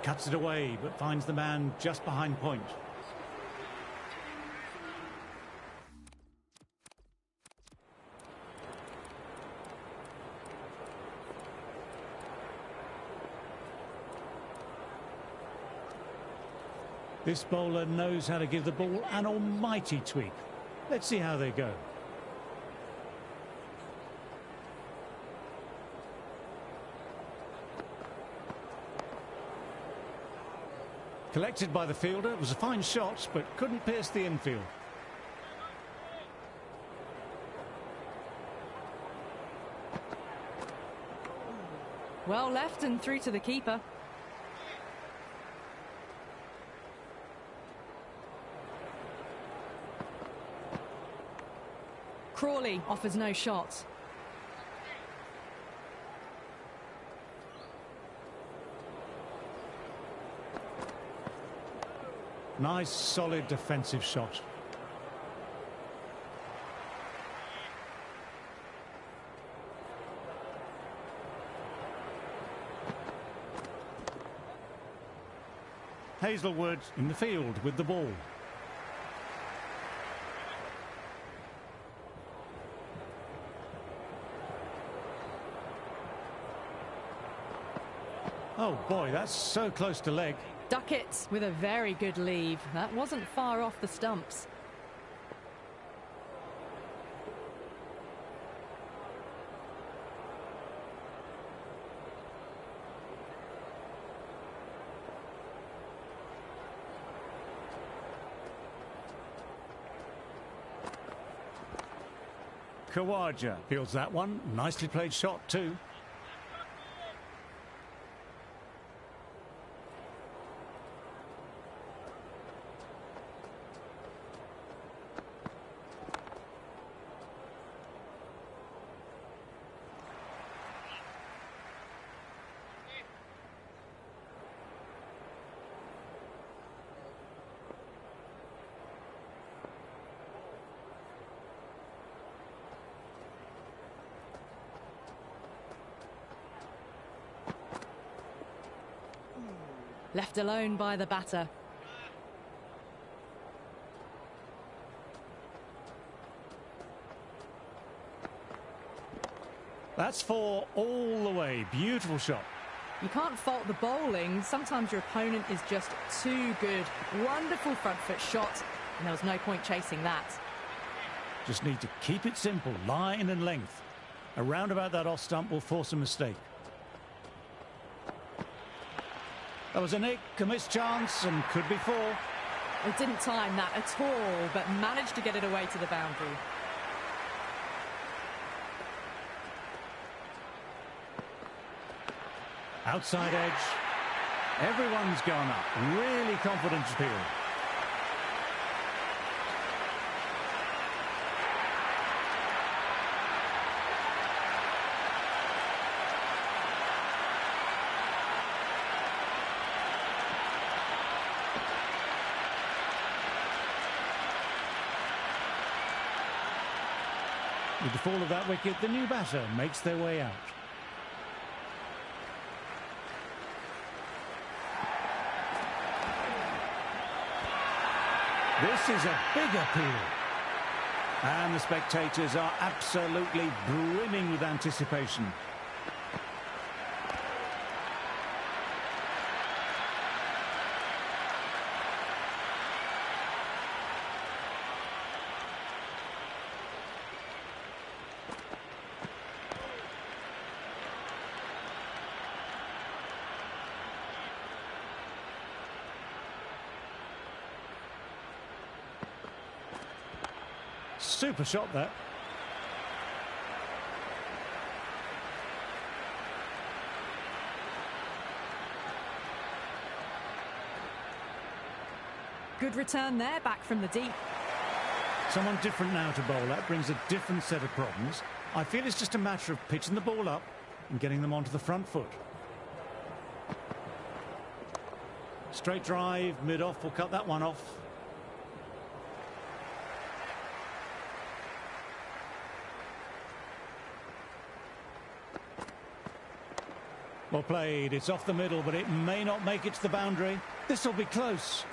Cuts it away, but finds the man just behind point. This bowler knows how to give the ball an almighty tweak. Let's see how they go. Collected by the fielder. It was a fine shot, but couldn't pierce the infield. Well left and through to the keeper. Crawley offers no shot. Nice, solid defensive shot. Hazelwood in the field with the ball. Oh boy, that's so close to leg. Duckett with a very good leave. That wasn't far off the stumps. Khawaja fields that one. Nicely played shot too. Left alone by the batter. That's 4 all the way. Beautiful shot. You can't fault the bowling. Sometimes your opponent is just too good. Wonderful front foot shot, and there was no point chasing that. Just need to keep it simple, line and length. A round about that off stump will force a mistake. There was a nick, a missed chance, and could be four. They didn't time that at all, but managed to get it away to the boundary. Outside edge. Everyone's gone up. Really confidence appeal. With the fall of that wicket, the new batter makes their way out. This is a big appeal. And the spectators are absolutely brimming with anticipation. Super shot there. Good return there, back from the deep. Someone different now to bowl. That brings a different set of problems. I feel it's just a matter of pitching the ball up and getting them onto the front foot. Straight drive, mid-off, will cut that one off. Well played, it's off the middle, but it may not make it to the boundary. This will be close.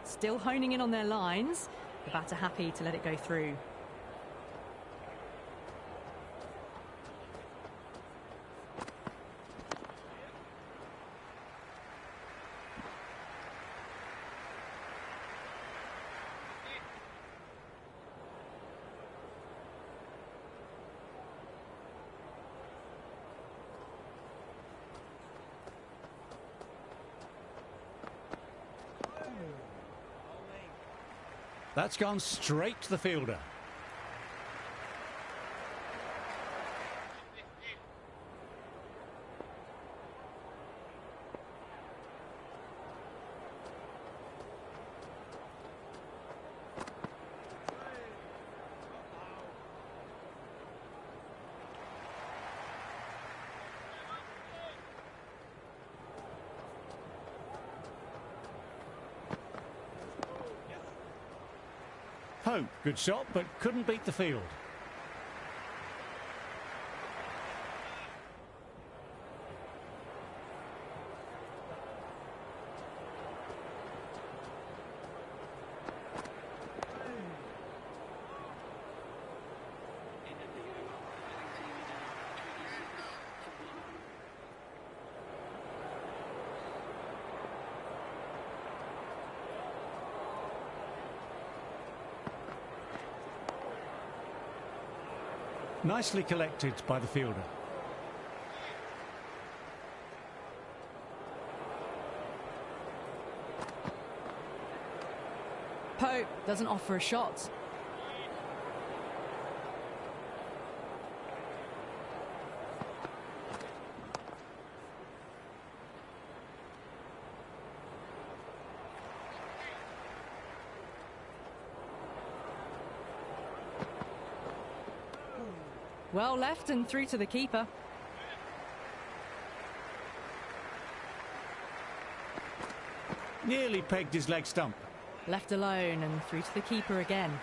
Still honing in on their lines. The batter happy to let it go through. That's gone straight to the fielder. Pope, good shot, but couldn't beat the field. Nicely collected by the fielder. Pope doesn't offer a shot. Well left and through to the keeper. Nearly pegged his leg stump. Left alone and through to the keeper again.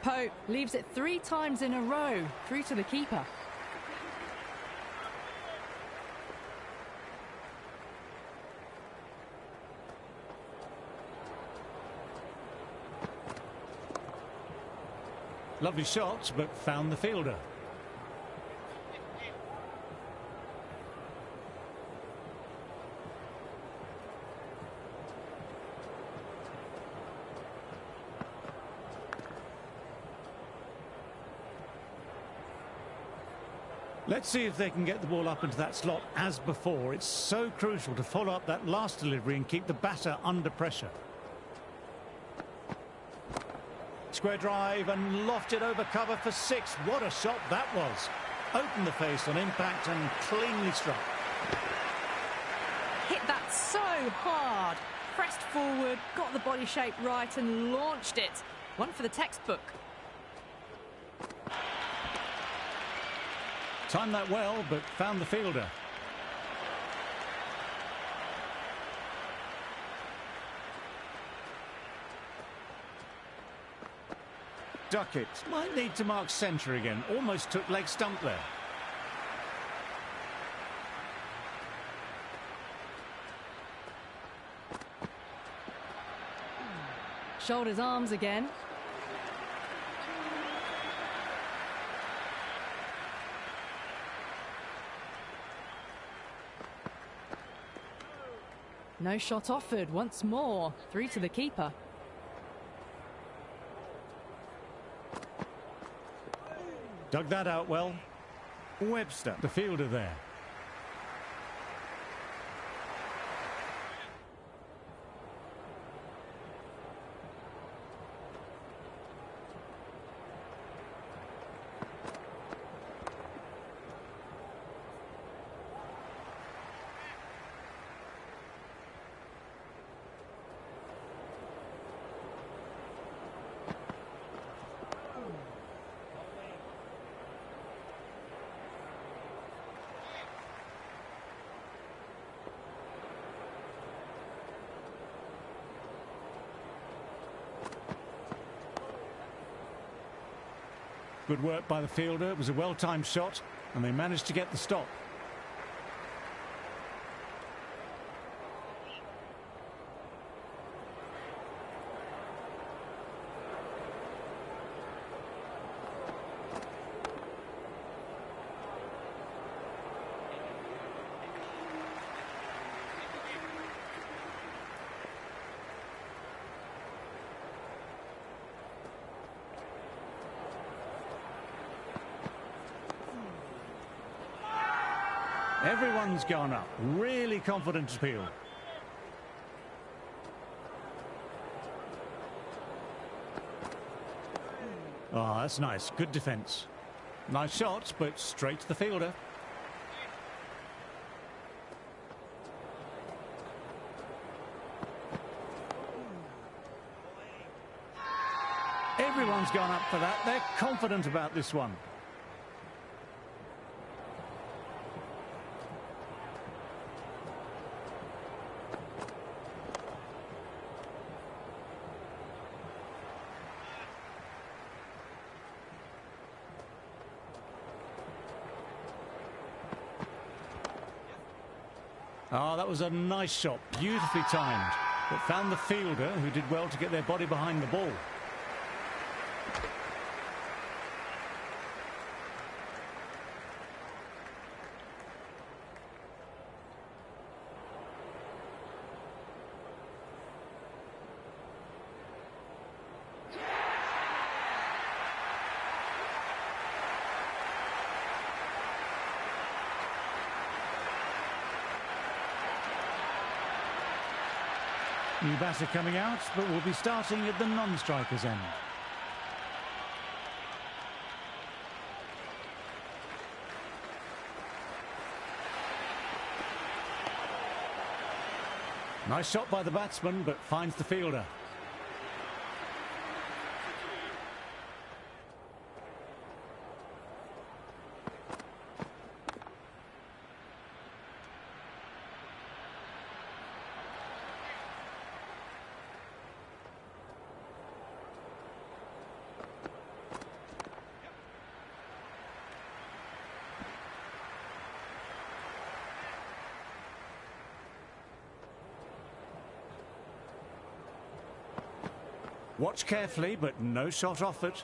Pope leaves it 3 times in a row through to the keeper. Lovely shots, but found the fielder. Let's see if they can get the ball up into that slot as before. It's so crucial to follow up that last delivery and keep the batter under pressure. Square drive and lofted over cover for 6. What a shot that was. Opened the face on impact and cleanly struck. Hit that so hard. Pressed forward, got the body shape right and launched it. One for the textbook. Timed that well, but found the fielder. Duckett might need to mark centre again. Almost took leg stump there. Shoulders, arms again. No shot offered once more. 3 to the keeper. Dug that out well. Webster, the fielder there. Good work by the fielder. It was a well-timed shot, and they managed to get the stop. Everyone's gone up. Really confident appeal. Oh, that's nice. Good defence. Nice shot, but straight to the fielder. Everyone's gone up for that. They're confident about this one. Oh, that was a nice shot, beautifully timed, but found the fielder, who did well to get their body behind the ball. New batter coming out, but will be starting at the non-striker's end. Nice shot by the batsman, but finds the fielder. Watch carefully, but no shot offered.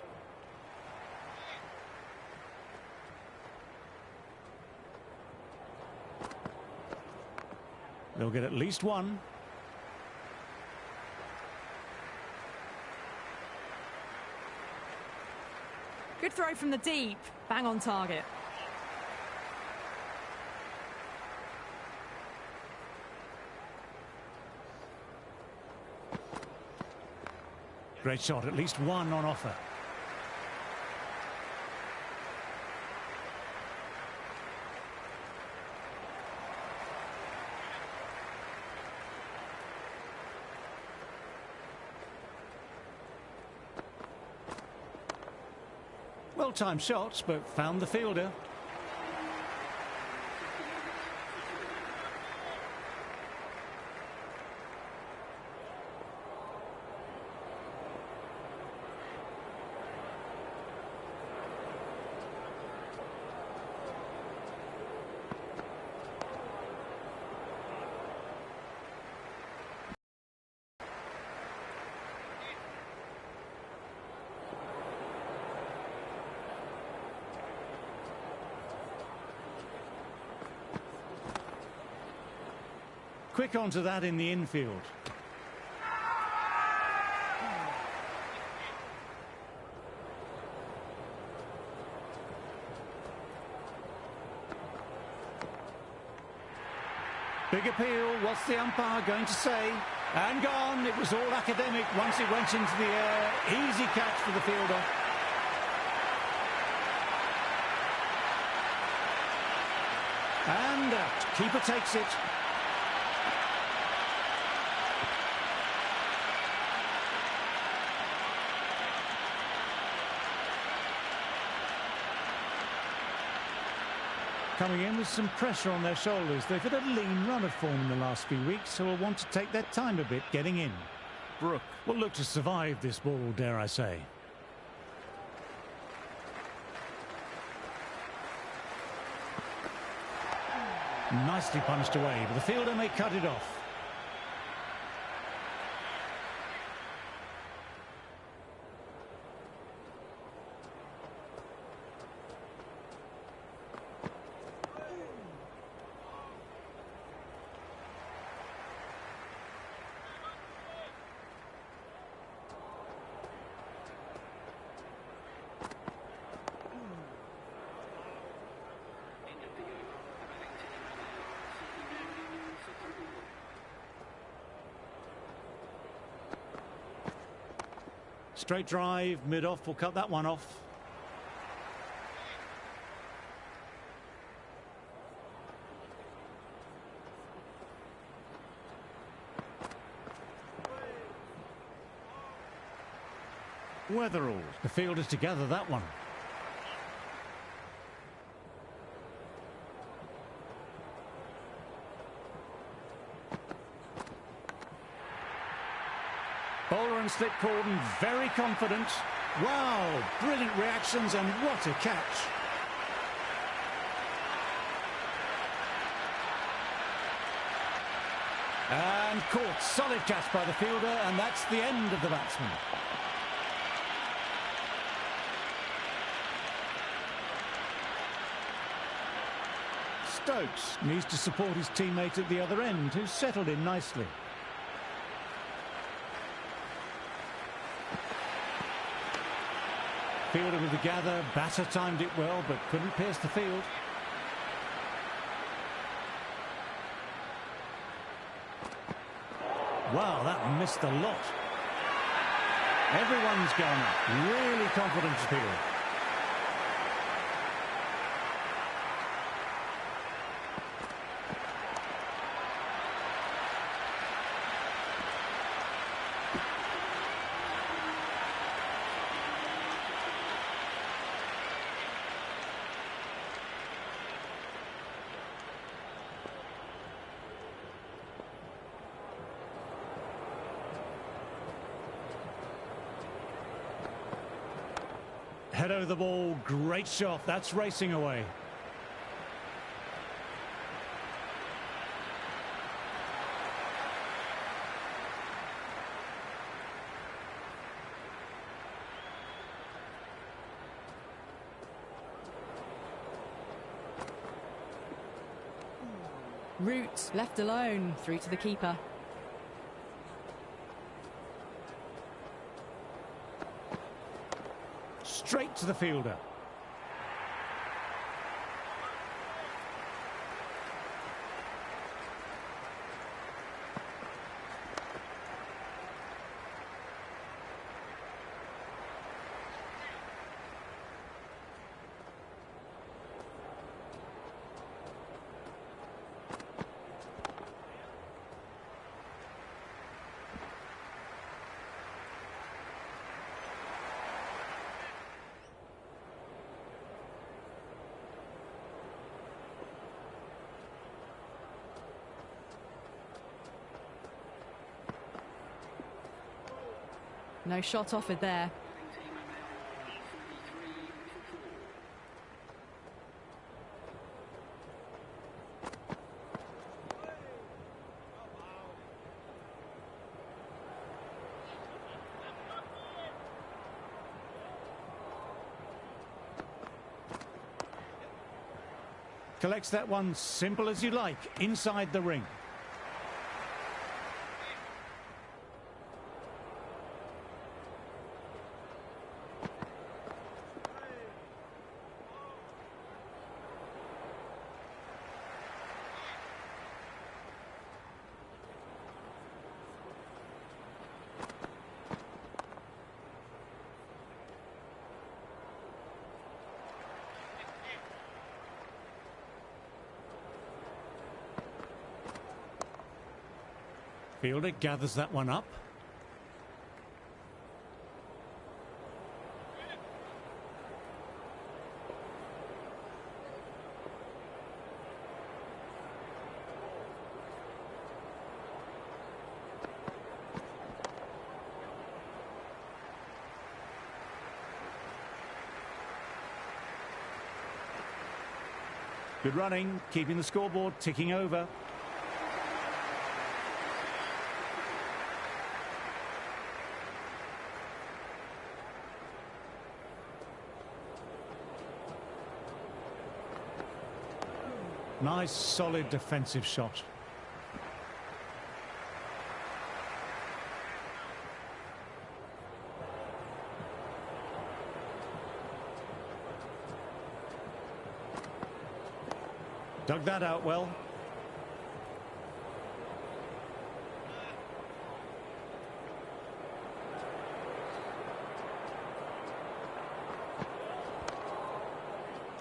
They'll get at least one. Good throw from the deep. Bang on target. Great shot, at least one on offer. Well-timed shots, but found the fielder. Quick onto that in the infield. Big appeal. What's the umpire going to say? And gone. It was all academic once it went into the air. Easy catch for the fielder. And out. Keeper takes it. Coming in with some pressure on their shoulders. They've had a lean run of form in the last few weeks, so will want to take their time a bit getting in. Brook will look to survive this ball, dare I say. Nicely punched away, but the fielder may cut it off. Straight drive, mid-off, will cut that one off. Weatherall, the fielders to gather that one. Bowler and slip cordon, very confident. Wow, brilliant reactions and what a catch. And caught, solid catch by the fielder, and that's the end of the batsman. Stokes needs to support his teammate at the other end, who's settled in nicely. Fielder with the gather, batter timed it well, but couldn't pierce the field. Wow, that missed a lot. Everyone's gone. Really confident field. Head over the ball, great shot, that's racing away. Root left alone, through to the keeper. Straight to the fielder. No shot offered there. Collects that one simple as you like, inside the ring. Fielder gathers that one up. Good running, keeping the scoreboard ticking over. Nice, solid defensive shot. Dug that out well.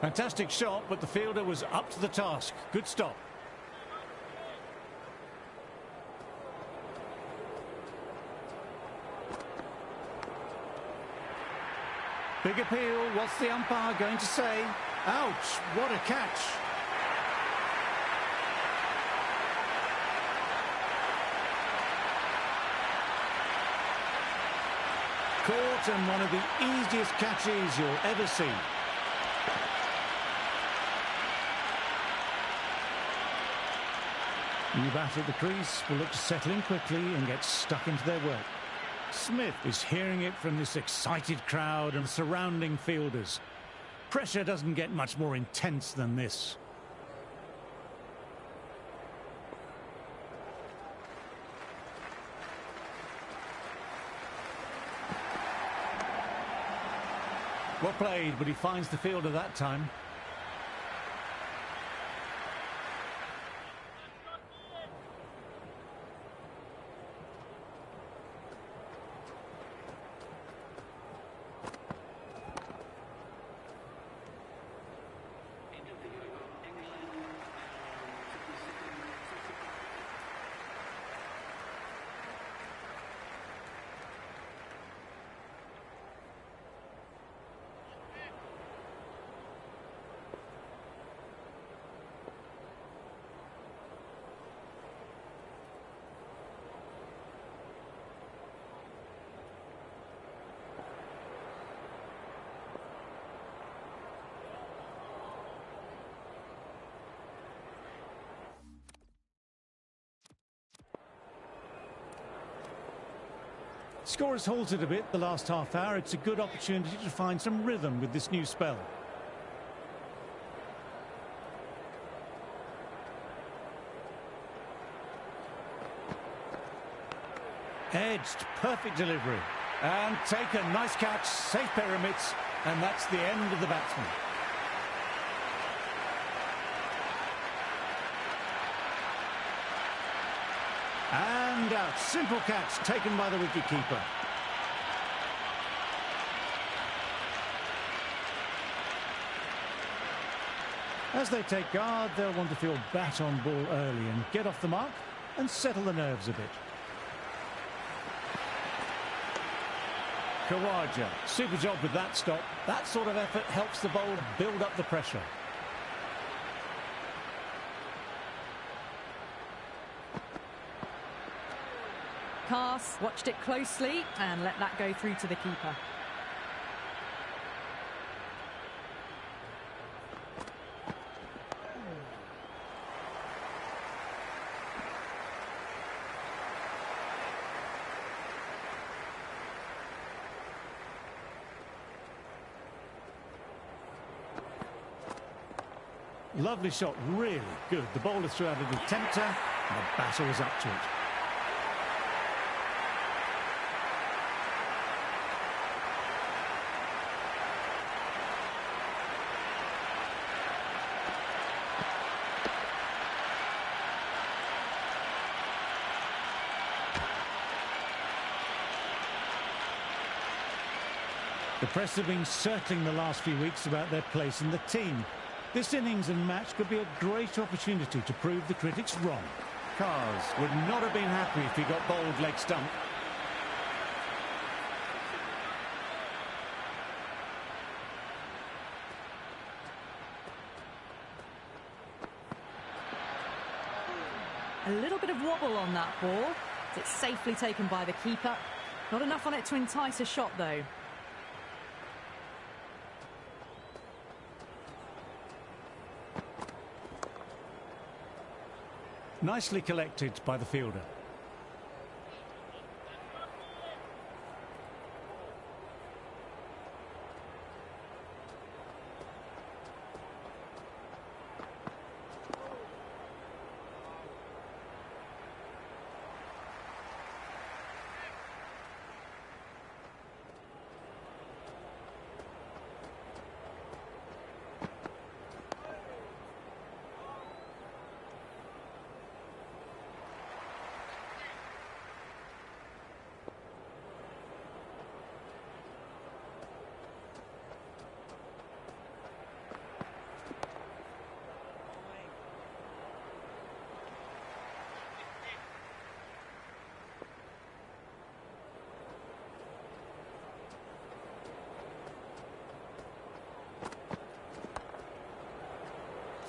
Fantastic shot, but the fielder was up to the task. Good stop. Big appeal. What's the umpire going to say? Ouch, what a catch. Caught, and one of the easiest catches you'll ever see. New bat at the crease will look to settle in quickly and get stuck into their work. Smith is hearing it from this excited crowd and surrounding fielders. Pressure doesn't get much more intense than this. Well played, but he finds the fielder that time. Score has halted a bit the last half hour. It's a good opportunity to find some rhythm with this new spell. Edged, perfect delivery. And take a nice catch, safe pair of mitts, and that's the end of the batsman. And out. Simple catch taken by the wicketkeeper. As they take guard, they'll want to feel bat on ball early and get off the mark and settle the nerves a bit. Khawaja, super job with that stop. That sort of effort helps the bowler build up the pressure. Carse watched it closely and let that go through to the keeper. Lovely shot, really good. The bowler threw out a good tempter, and the batter was up to it. The press have been circling the last few weeks about their place in the team. This innings and match could be a great opportunity to prove the critics wrong. Carse would not have been happy if he got bowled leg stump. A little bit of wobble on that ball. It's safely taken by the keeper. Not enough on it to entice a shot, though. Nicely collected by the fielder.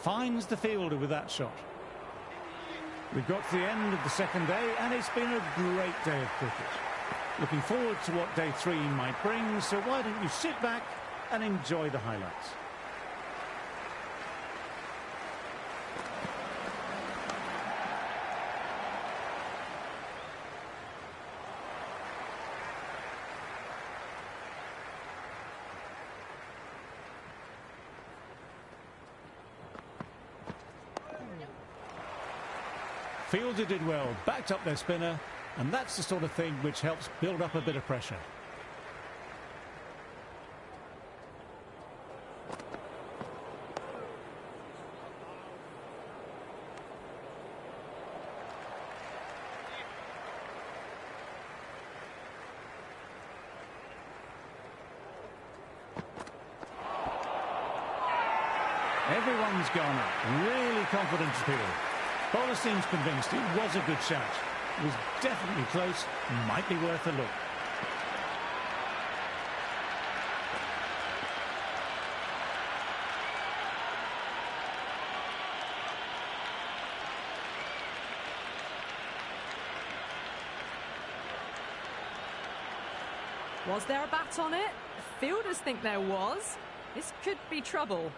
Finds the fielder with that shot. We've got to the end of the second day and it's been a great day of cricket. Looking forward to what day 3 might bring, so why don't you sit back and enjoy the highlights. Fielder did well, backed up their spinner, and that's the sort of thing which helps build up a bit of pressure. Everyone's gone up, really confident field. Bowler seems convinced it was a good shot. It was definitely close, might be worth a look. Was there a bat on it? Fielders think there was. This could be trouble.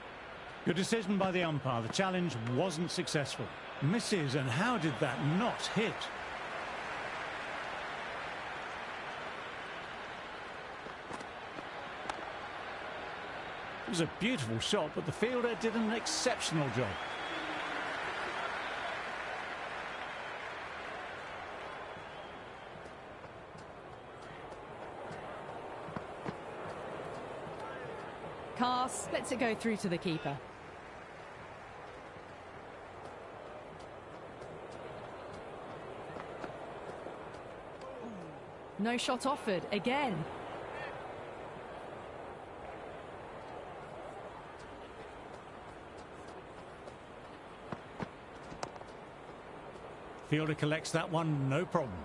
Good decision by the umpire. The challenge wasn't successful. Misses, and how did that not hit? It was a beautiful shot, but the fielder did an exceptional job. Carse lets it go through to the keeper. No shot offered again. Fielder collects that one, no problem.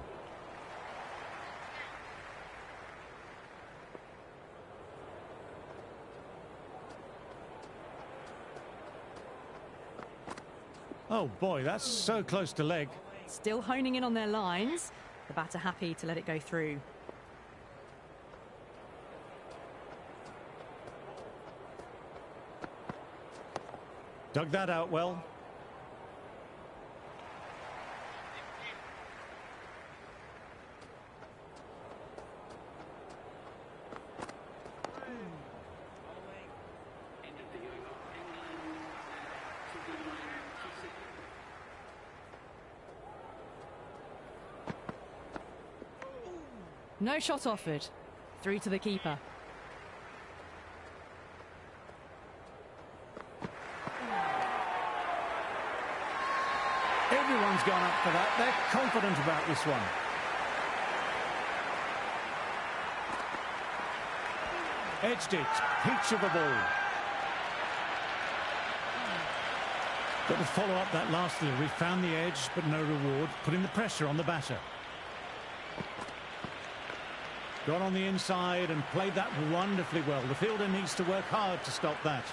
Oh boy, that's so close to leg. Still honing in on their lines. The batter happy to let it go through. Dug that out well. No shot offered. Through to the keeper. Everyone's gone up for that. They're confident about this one. Edged it. Peach of a ball. Got to follow up that last delivery. Found the edge, but no reward. Putting the pressure on the batter. Got on the inside and played that wonderfully well. The fielder needs to work hard to stop that.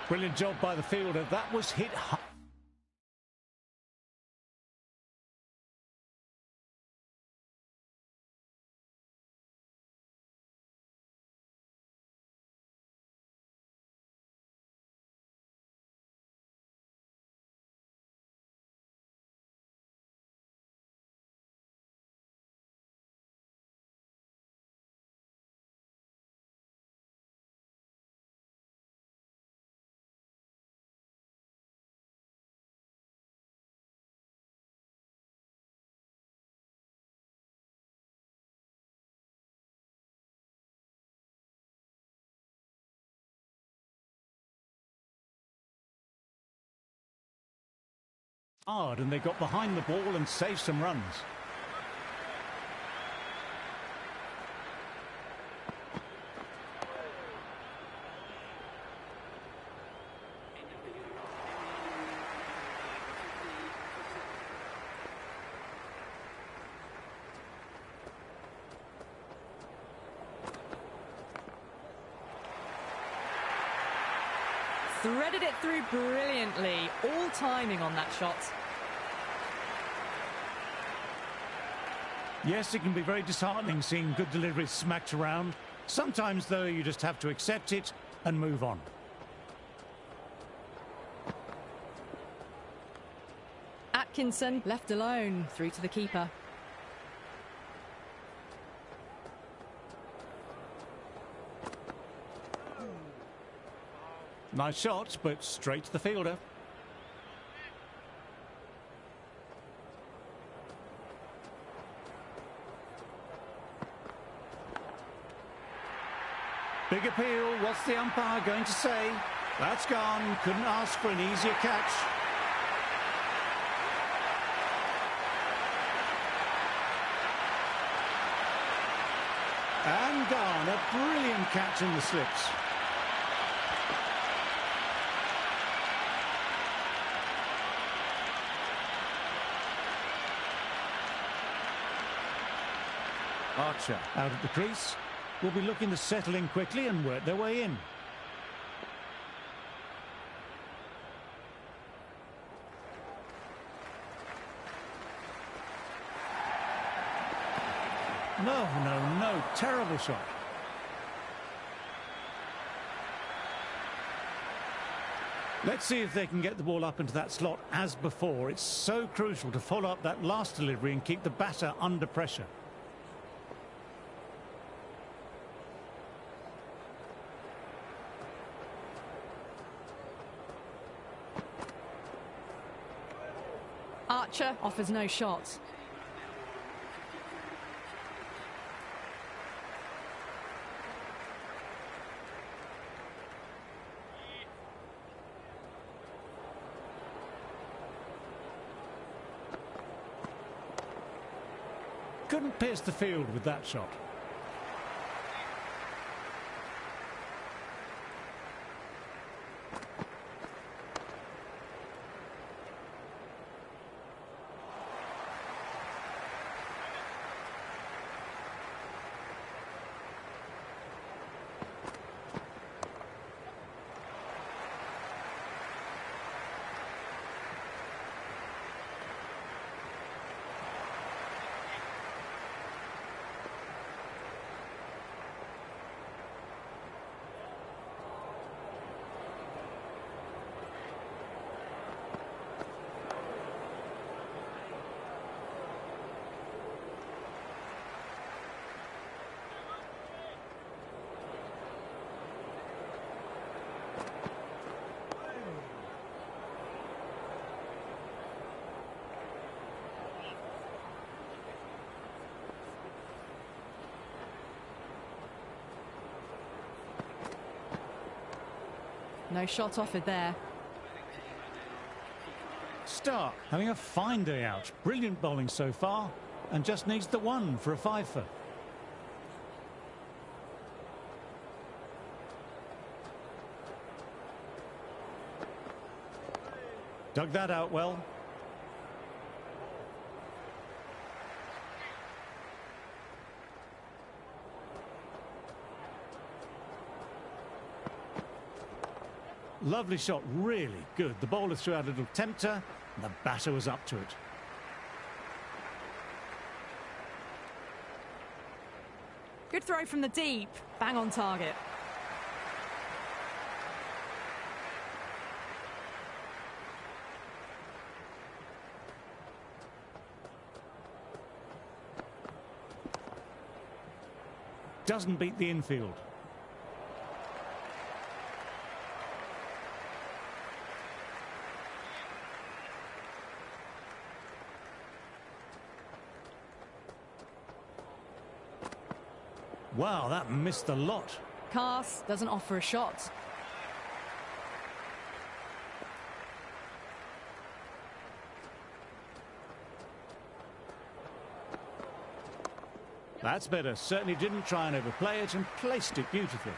Brilliant job by the fielder. That was hit hard. Hard, and they got behind the ball and saved some runs. Threaded it through brilliantly. All timing on that shot. Yes, it can be very disheartening seeing good deliveries smacked around. Sometimes, though, you just have to accept it and move on. Atkinson left alone. Through to the keeper. Nice shot, but straight to the fielder. Big appeal. What's the umpire going to say? That's gone. Couldn't ask for an easier catch. And gone. A brilliant catch in the slips. Archer out at the crease. Will be looking to settle in quickly and work their way in. No. Terrible shot. Let's see if they can get the ball up into that slot as before. It's so crucial to follow up that last delivery and keep the batter under pressure. Archer offers no shot. Couldn't pierce the field with that shot. No shot offered there. Stark having a fine day out. Brilliant bowling so far, and just needs the one for a fiver. Dug that out well. Lovely shot, really good. The bowler threw out a little tempter, and the batter was up to it. Good throw from the deep. Bang on target. Doesn't beat the infield. Wow, that missed a lot. Carse doesn't offer a shot. That's better. Certainly didn't try and overplay it and placed it beautifully.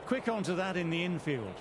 Quick onto that in the infield.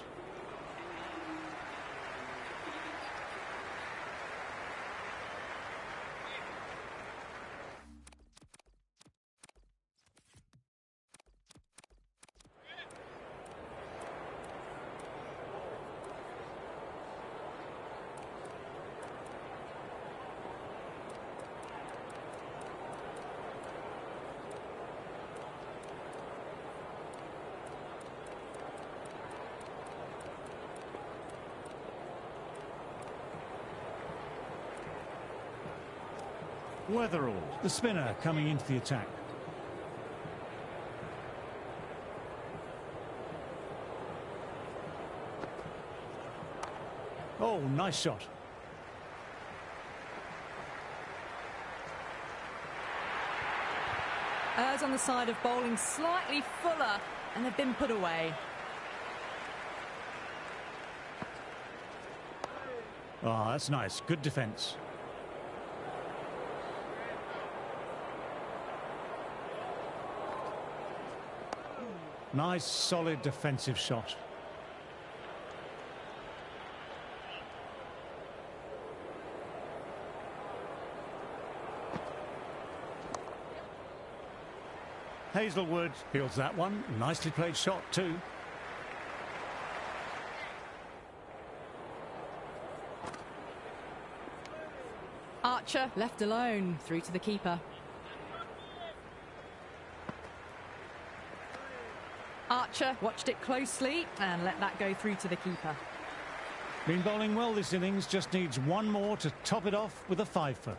Weatherall, the spinner, coming into the attack. Oh, nice shot. Errs on the side of bowling slightly fuller, and they've been put away. Oh, that's nice. Good defence. Nice, solid defensive shot. Hazelwood fields that one. Nicely played shot too. Archer left alone, through to the keeper. Archer watched it closely and let that go through to the keeper. Been bowling well this innings, just needs one more to top it off with a fiver.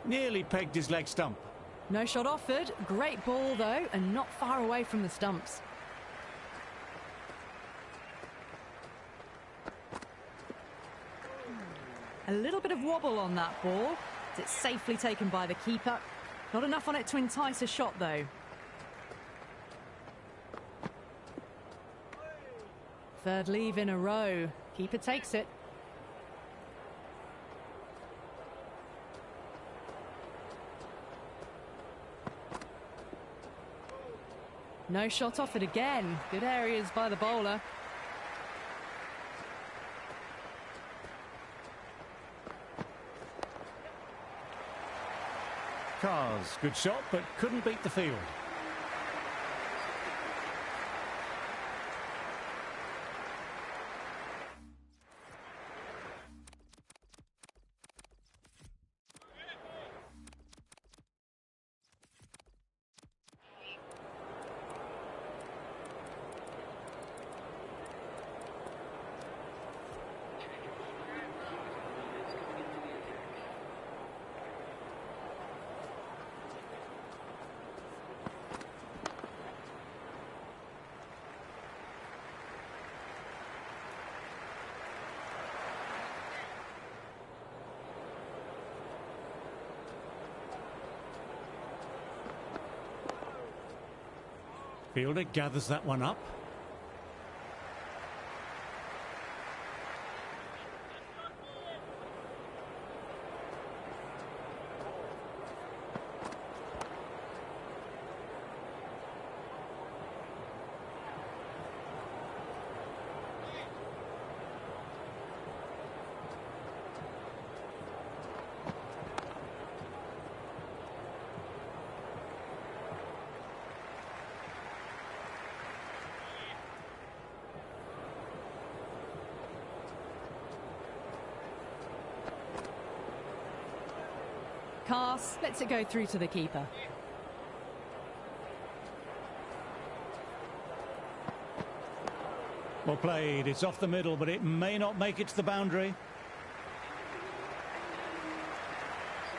Nearly pegged his leg stump. No shot offered. Great ball, though, and not far away from the stumps. A little bit of wobble on that ball. It's safely taken by the keeper. Not enough on it to entice a shot, though. Third leave in a row. Keeper takes it. No shot offered again. Good areas by the bowler. Cars, good shot, but couldn't beat the field. Fielder gathers that one up. Pass, lets it go through to the keeper. Well played, it's off the middle, but it may not make it to the boundary.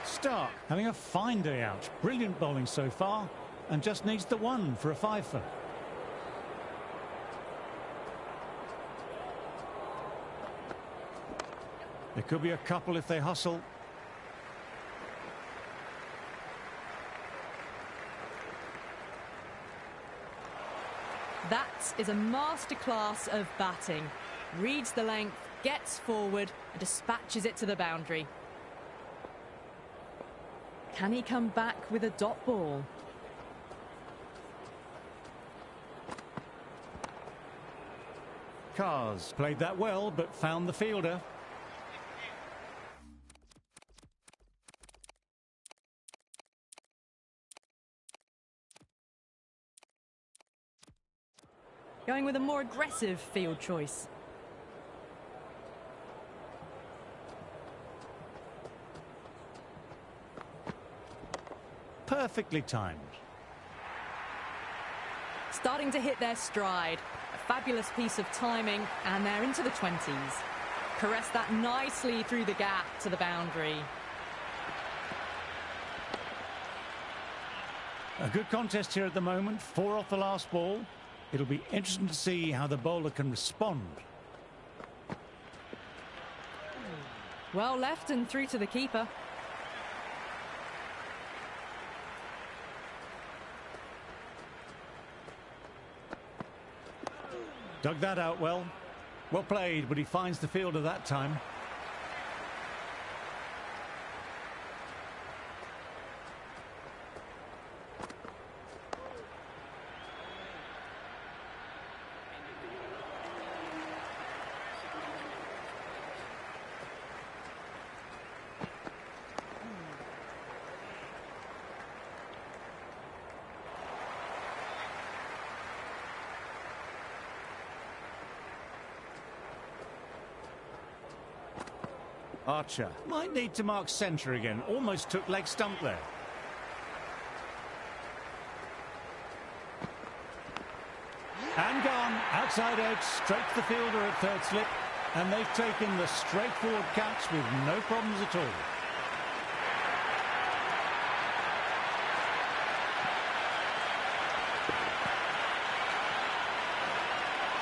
Stark having a fine day out. Brilliant bowling so far, and just needs the one for a fifer. There could be a couple if they hustle. That is a masterclass of batting. Reads the length, gets forward and dispatches it to the boundary. Can he come back with a dot ball? Cars played that well, but found the fielder. Going with a more aggressive field choice. Perfectly timed. Starting to hit their stride. A fabulous piece of timing, and they're into the 20s. Caress that nicely through the gap to the boundary. A good contest here at the moment. 4 off the last ball. It'll be interesting to see how the bowler can respond. Well left and through to the keeper. Dug that out well. Well played, but he finds the fielder that time. Archer might need to mark centre again. Almost took leg stump there. And gone. Outside edge, straight to the fielder at third slip. And they've taken the straightforward catch with no problems at all.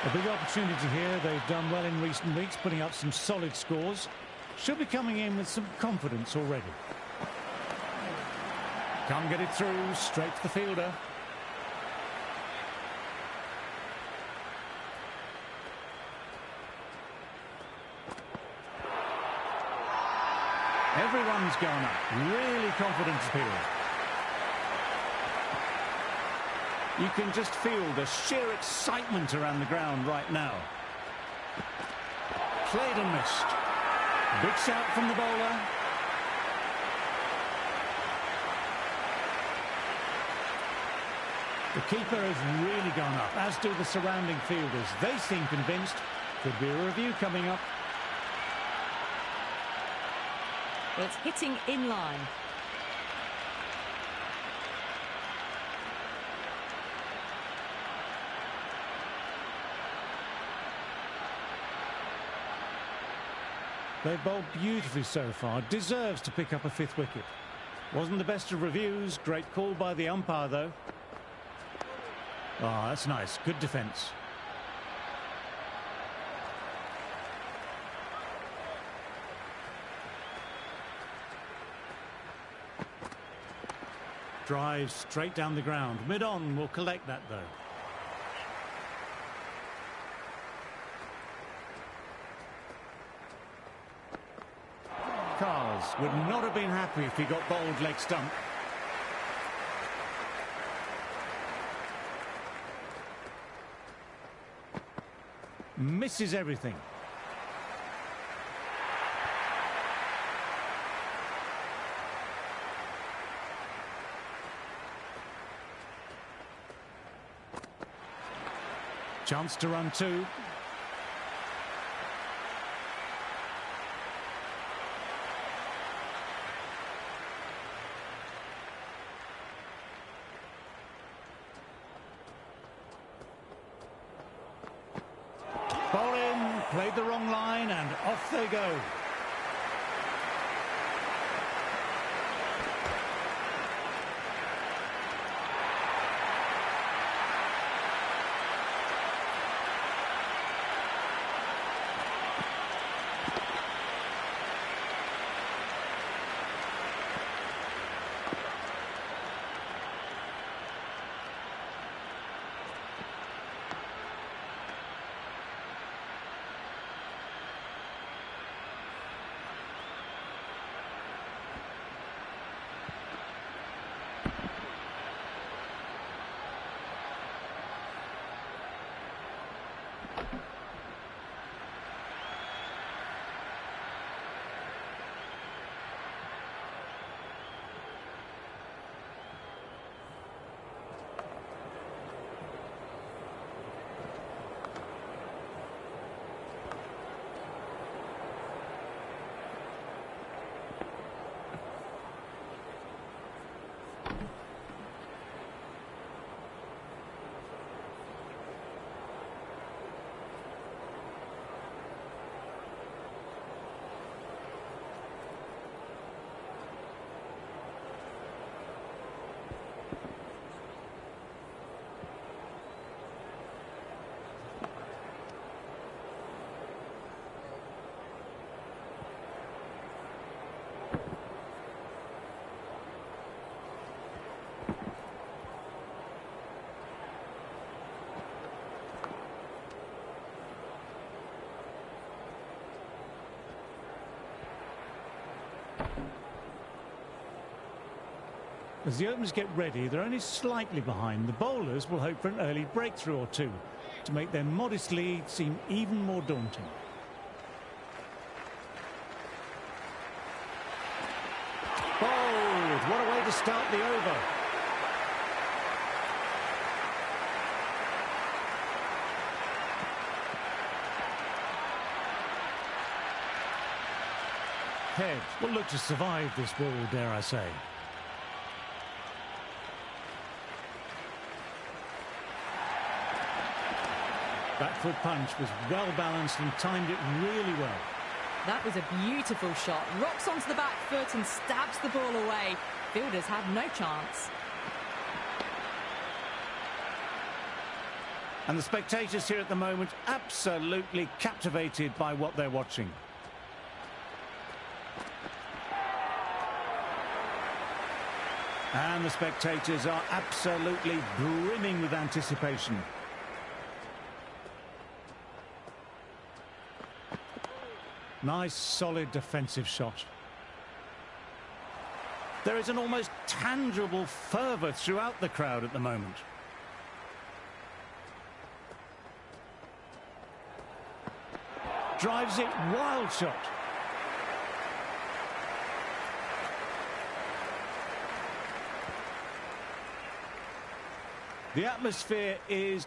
A big opportunity here. They've done well in recent weeks, putting up some solid scores. Should be coming in with some confidence already. Can't get it through, straight to the fielder. Everyone's gone up. Really confident field. You can just feel the sheer excitement around the ground right now. Played and missed. Big shout from the bowler. The keeper has really gone up, as do the surrounding fielders. They seem convinced. Could be a review coming up. Well, it's hitting in line. They've bowled beautifully so far. Deserves to pick up a 5th wicket. Wasn't the best of reviews. Great call by the umpire, though. Oh, that's nice. Good defence. Drives straight down the ground. Mid-on will collect that, though. cars would not have been happy if he got bowled leg stump. Misses everything. Chance to run two. Ball in, played the wrong line, and off they go. As the openers get ready, they're only slightly behind. The bowlers will hope for an early breakthrough or two to make their modest lead seem even more daunting. Bowled! What a way to start the over. Head will look to survive this ball, dare I say. Back foot punch was well balanced and timed it really well. That was a beautiful shot. Rocks onto the back foot and stabs the ball away. Fielders have no chance. And the spectators here at the moment absolutely captivated by what they're watching. And the spectators are absolutely brimming with anticipation. Nice, solid defensive shot. There is an almost tangible fervour throughout the crowd at the moment. Drives it, wild shot. The atmosphere is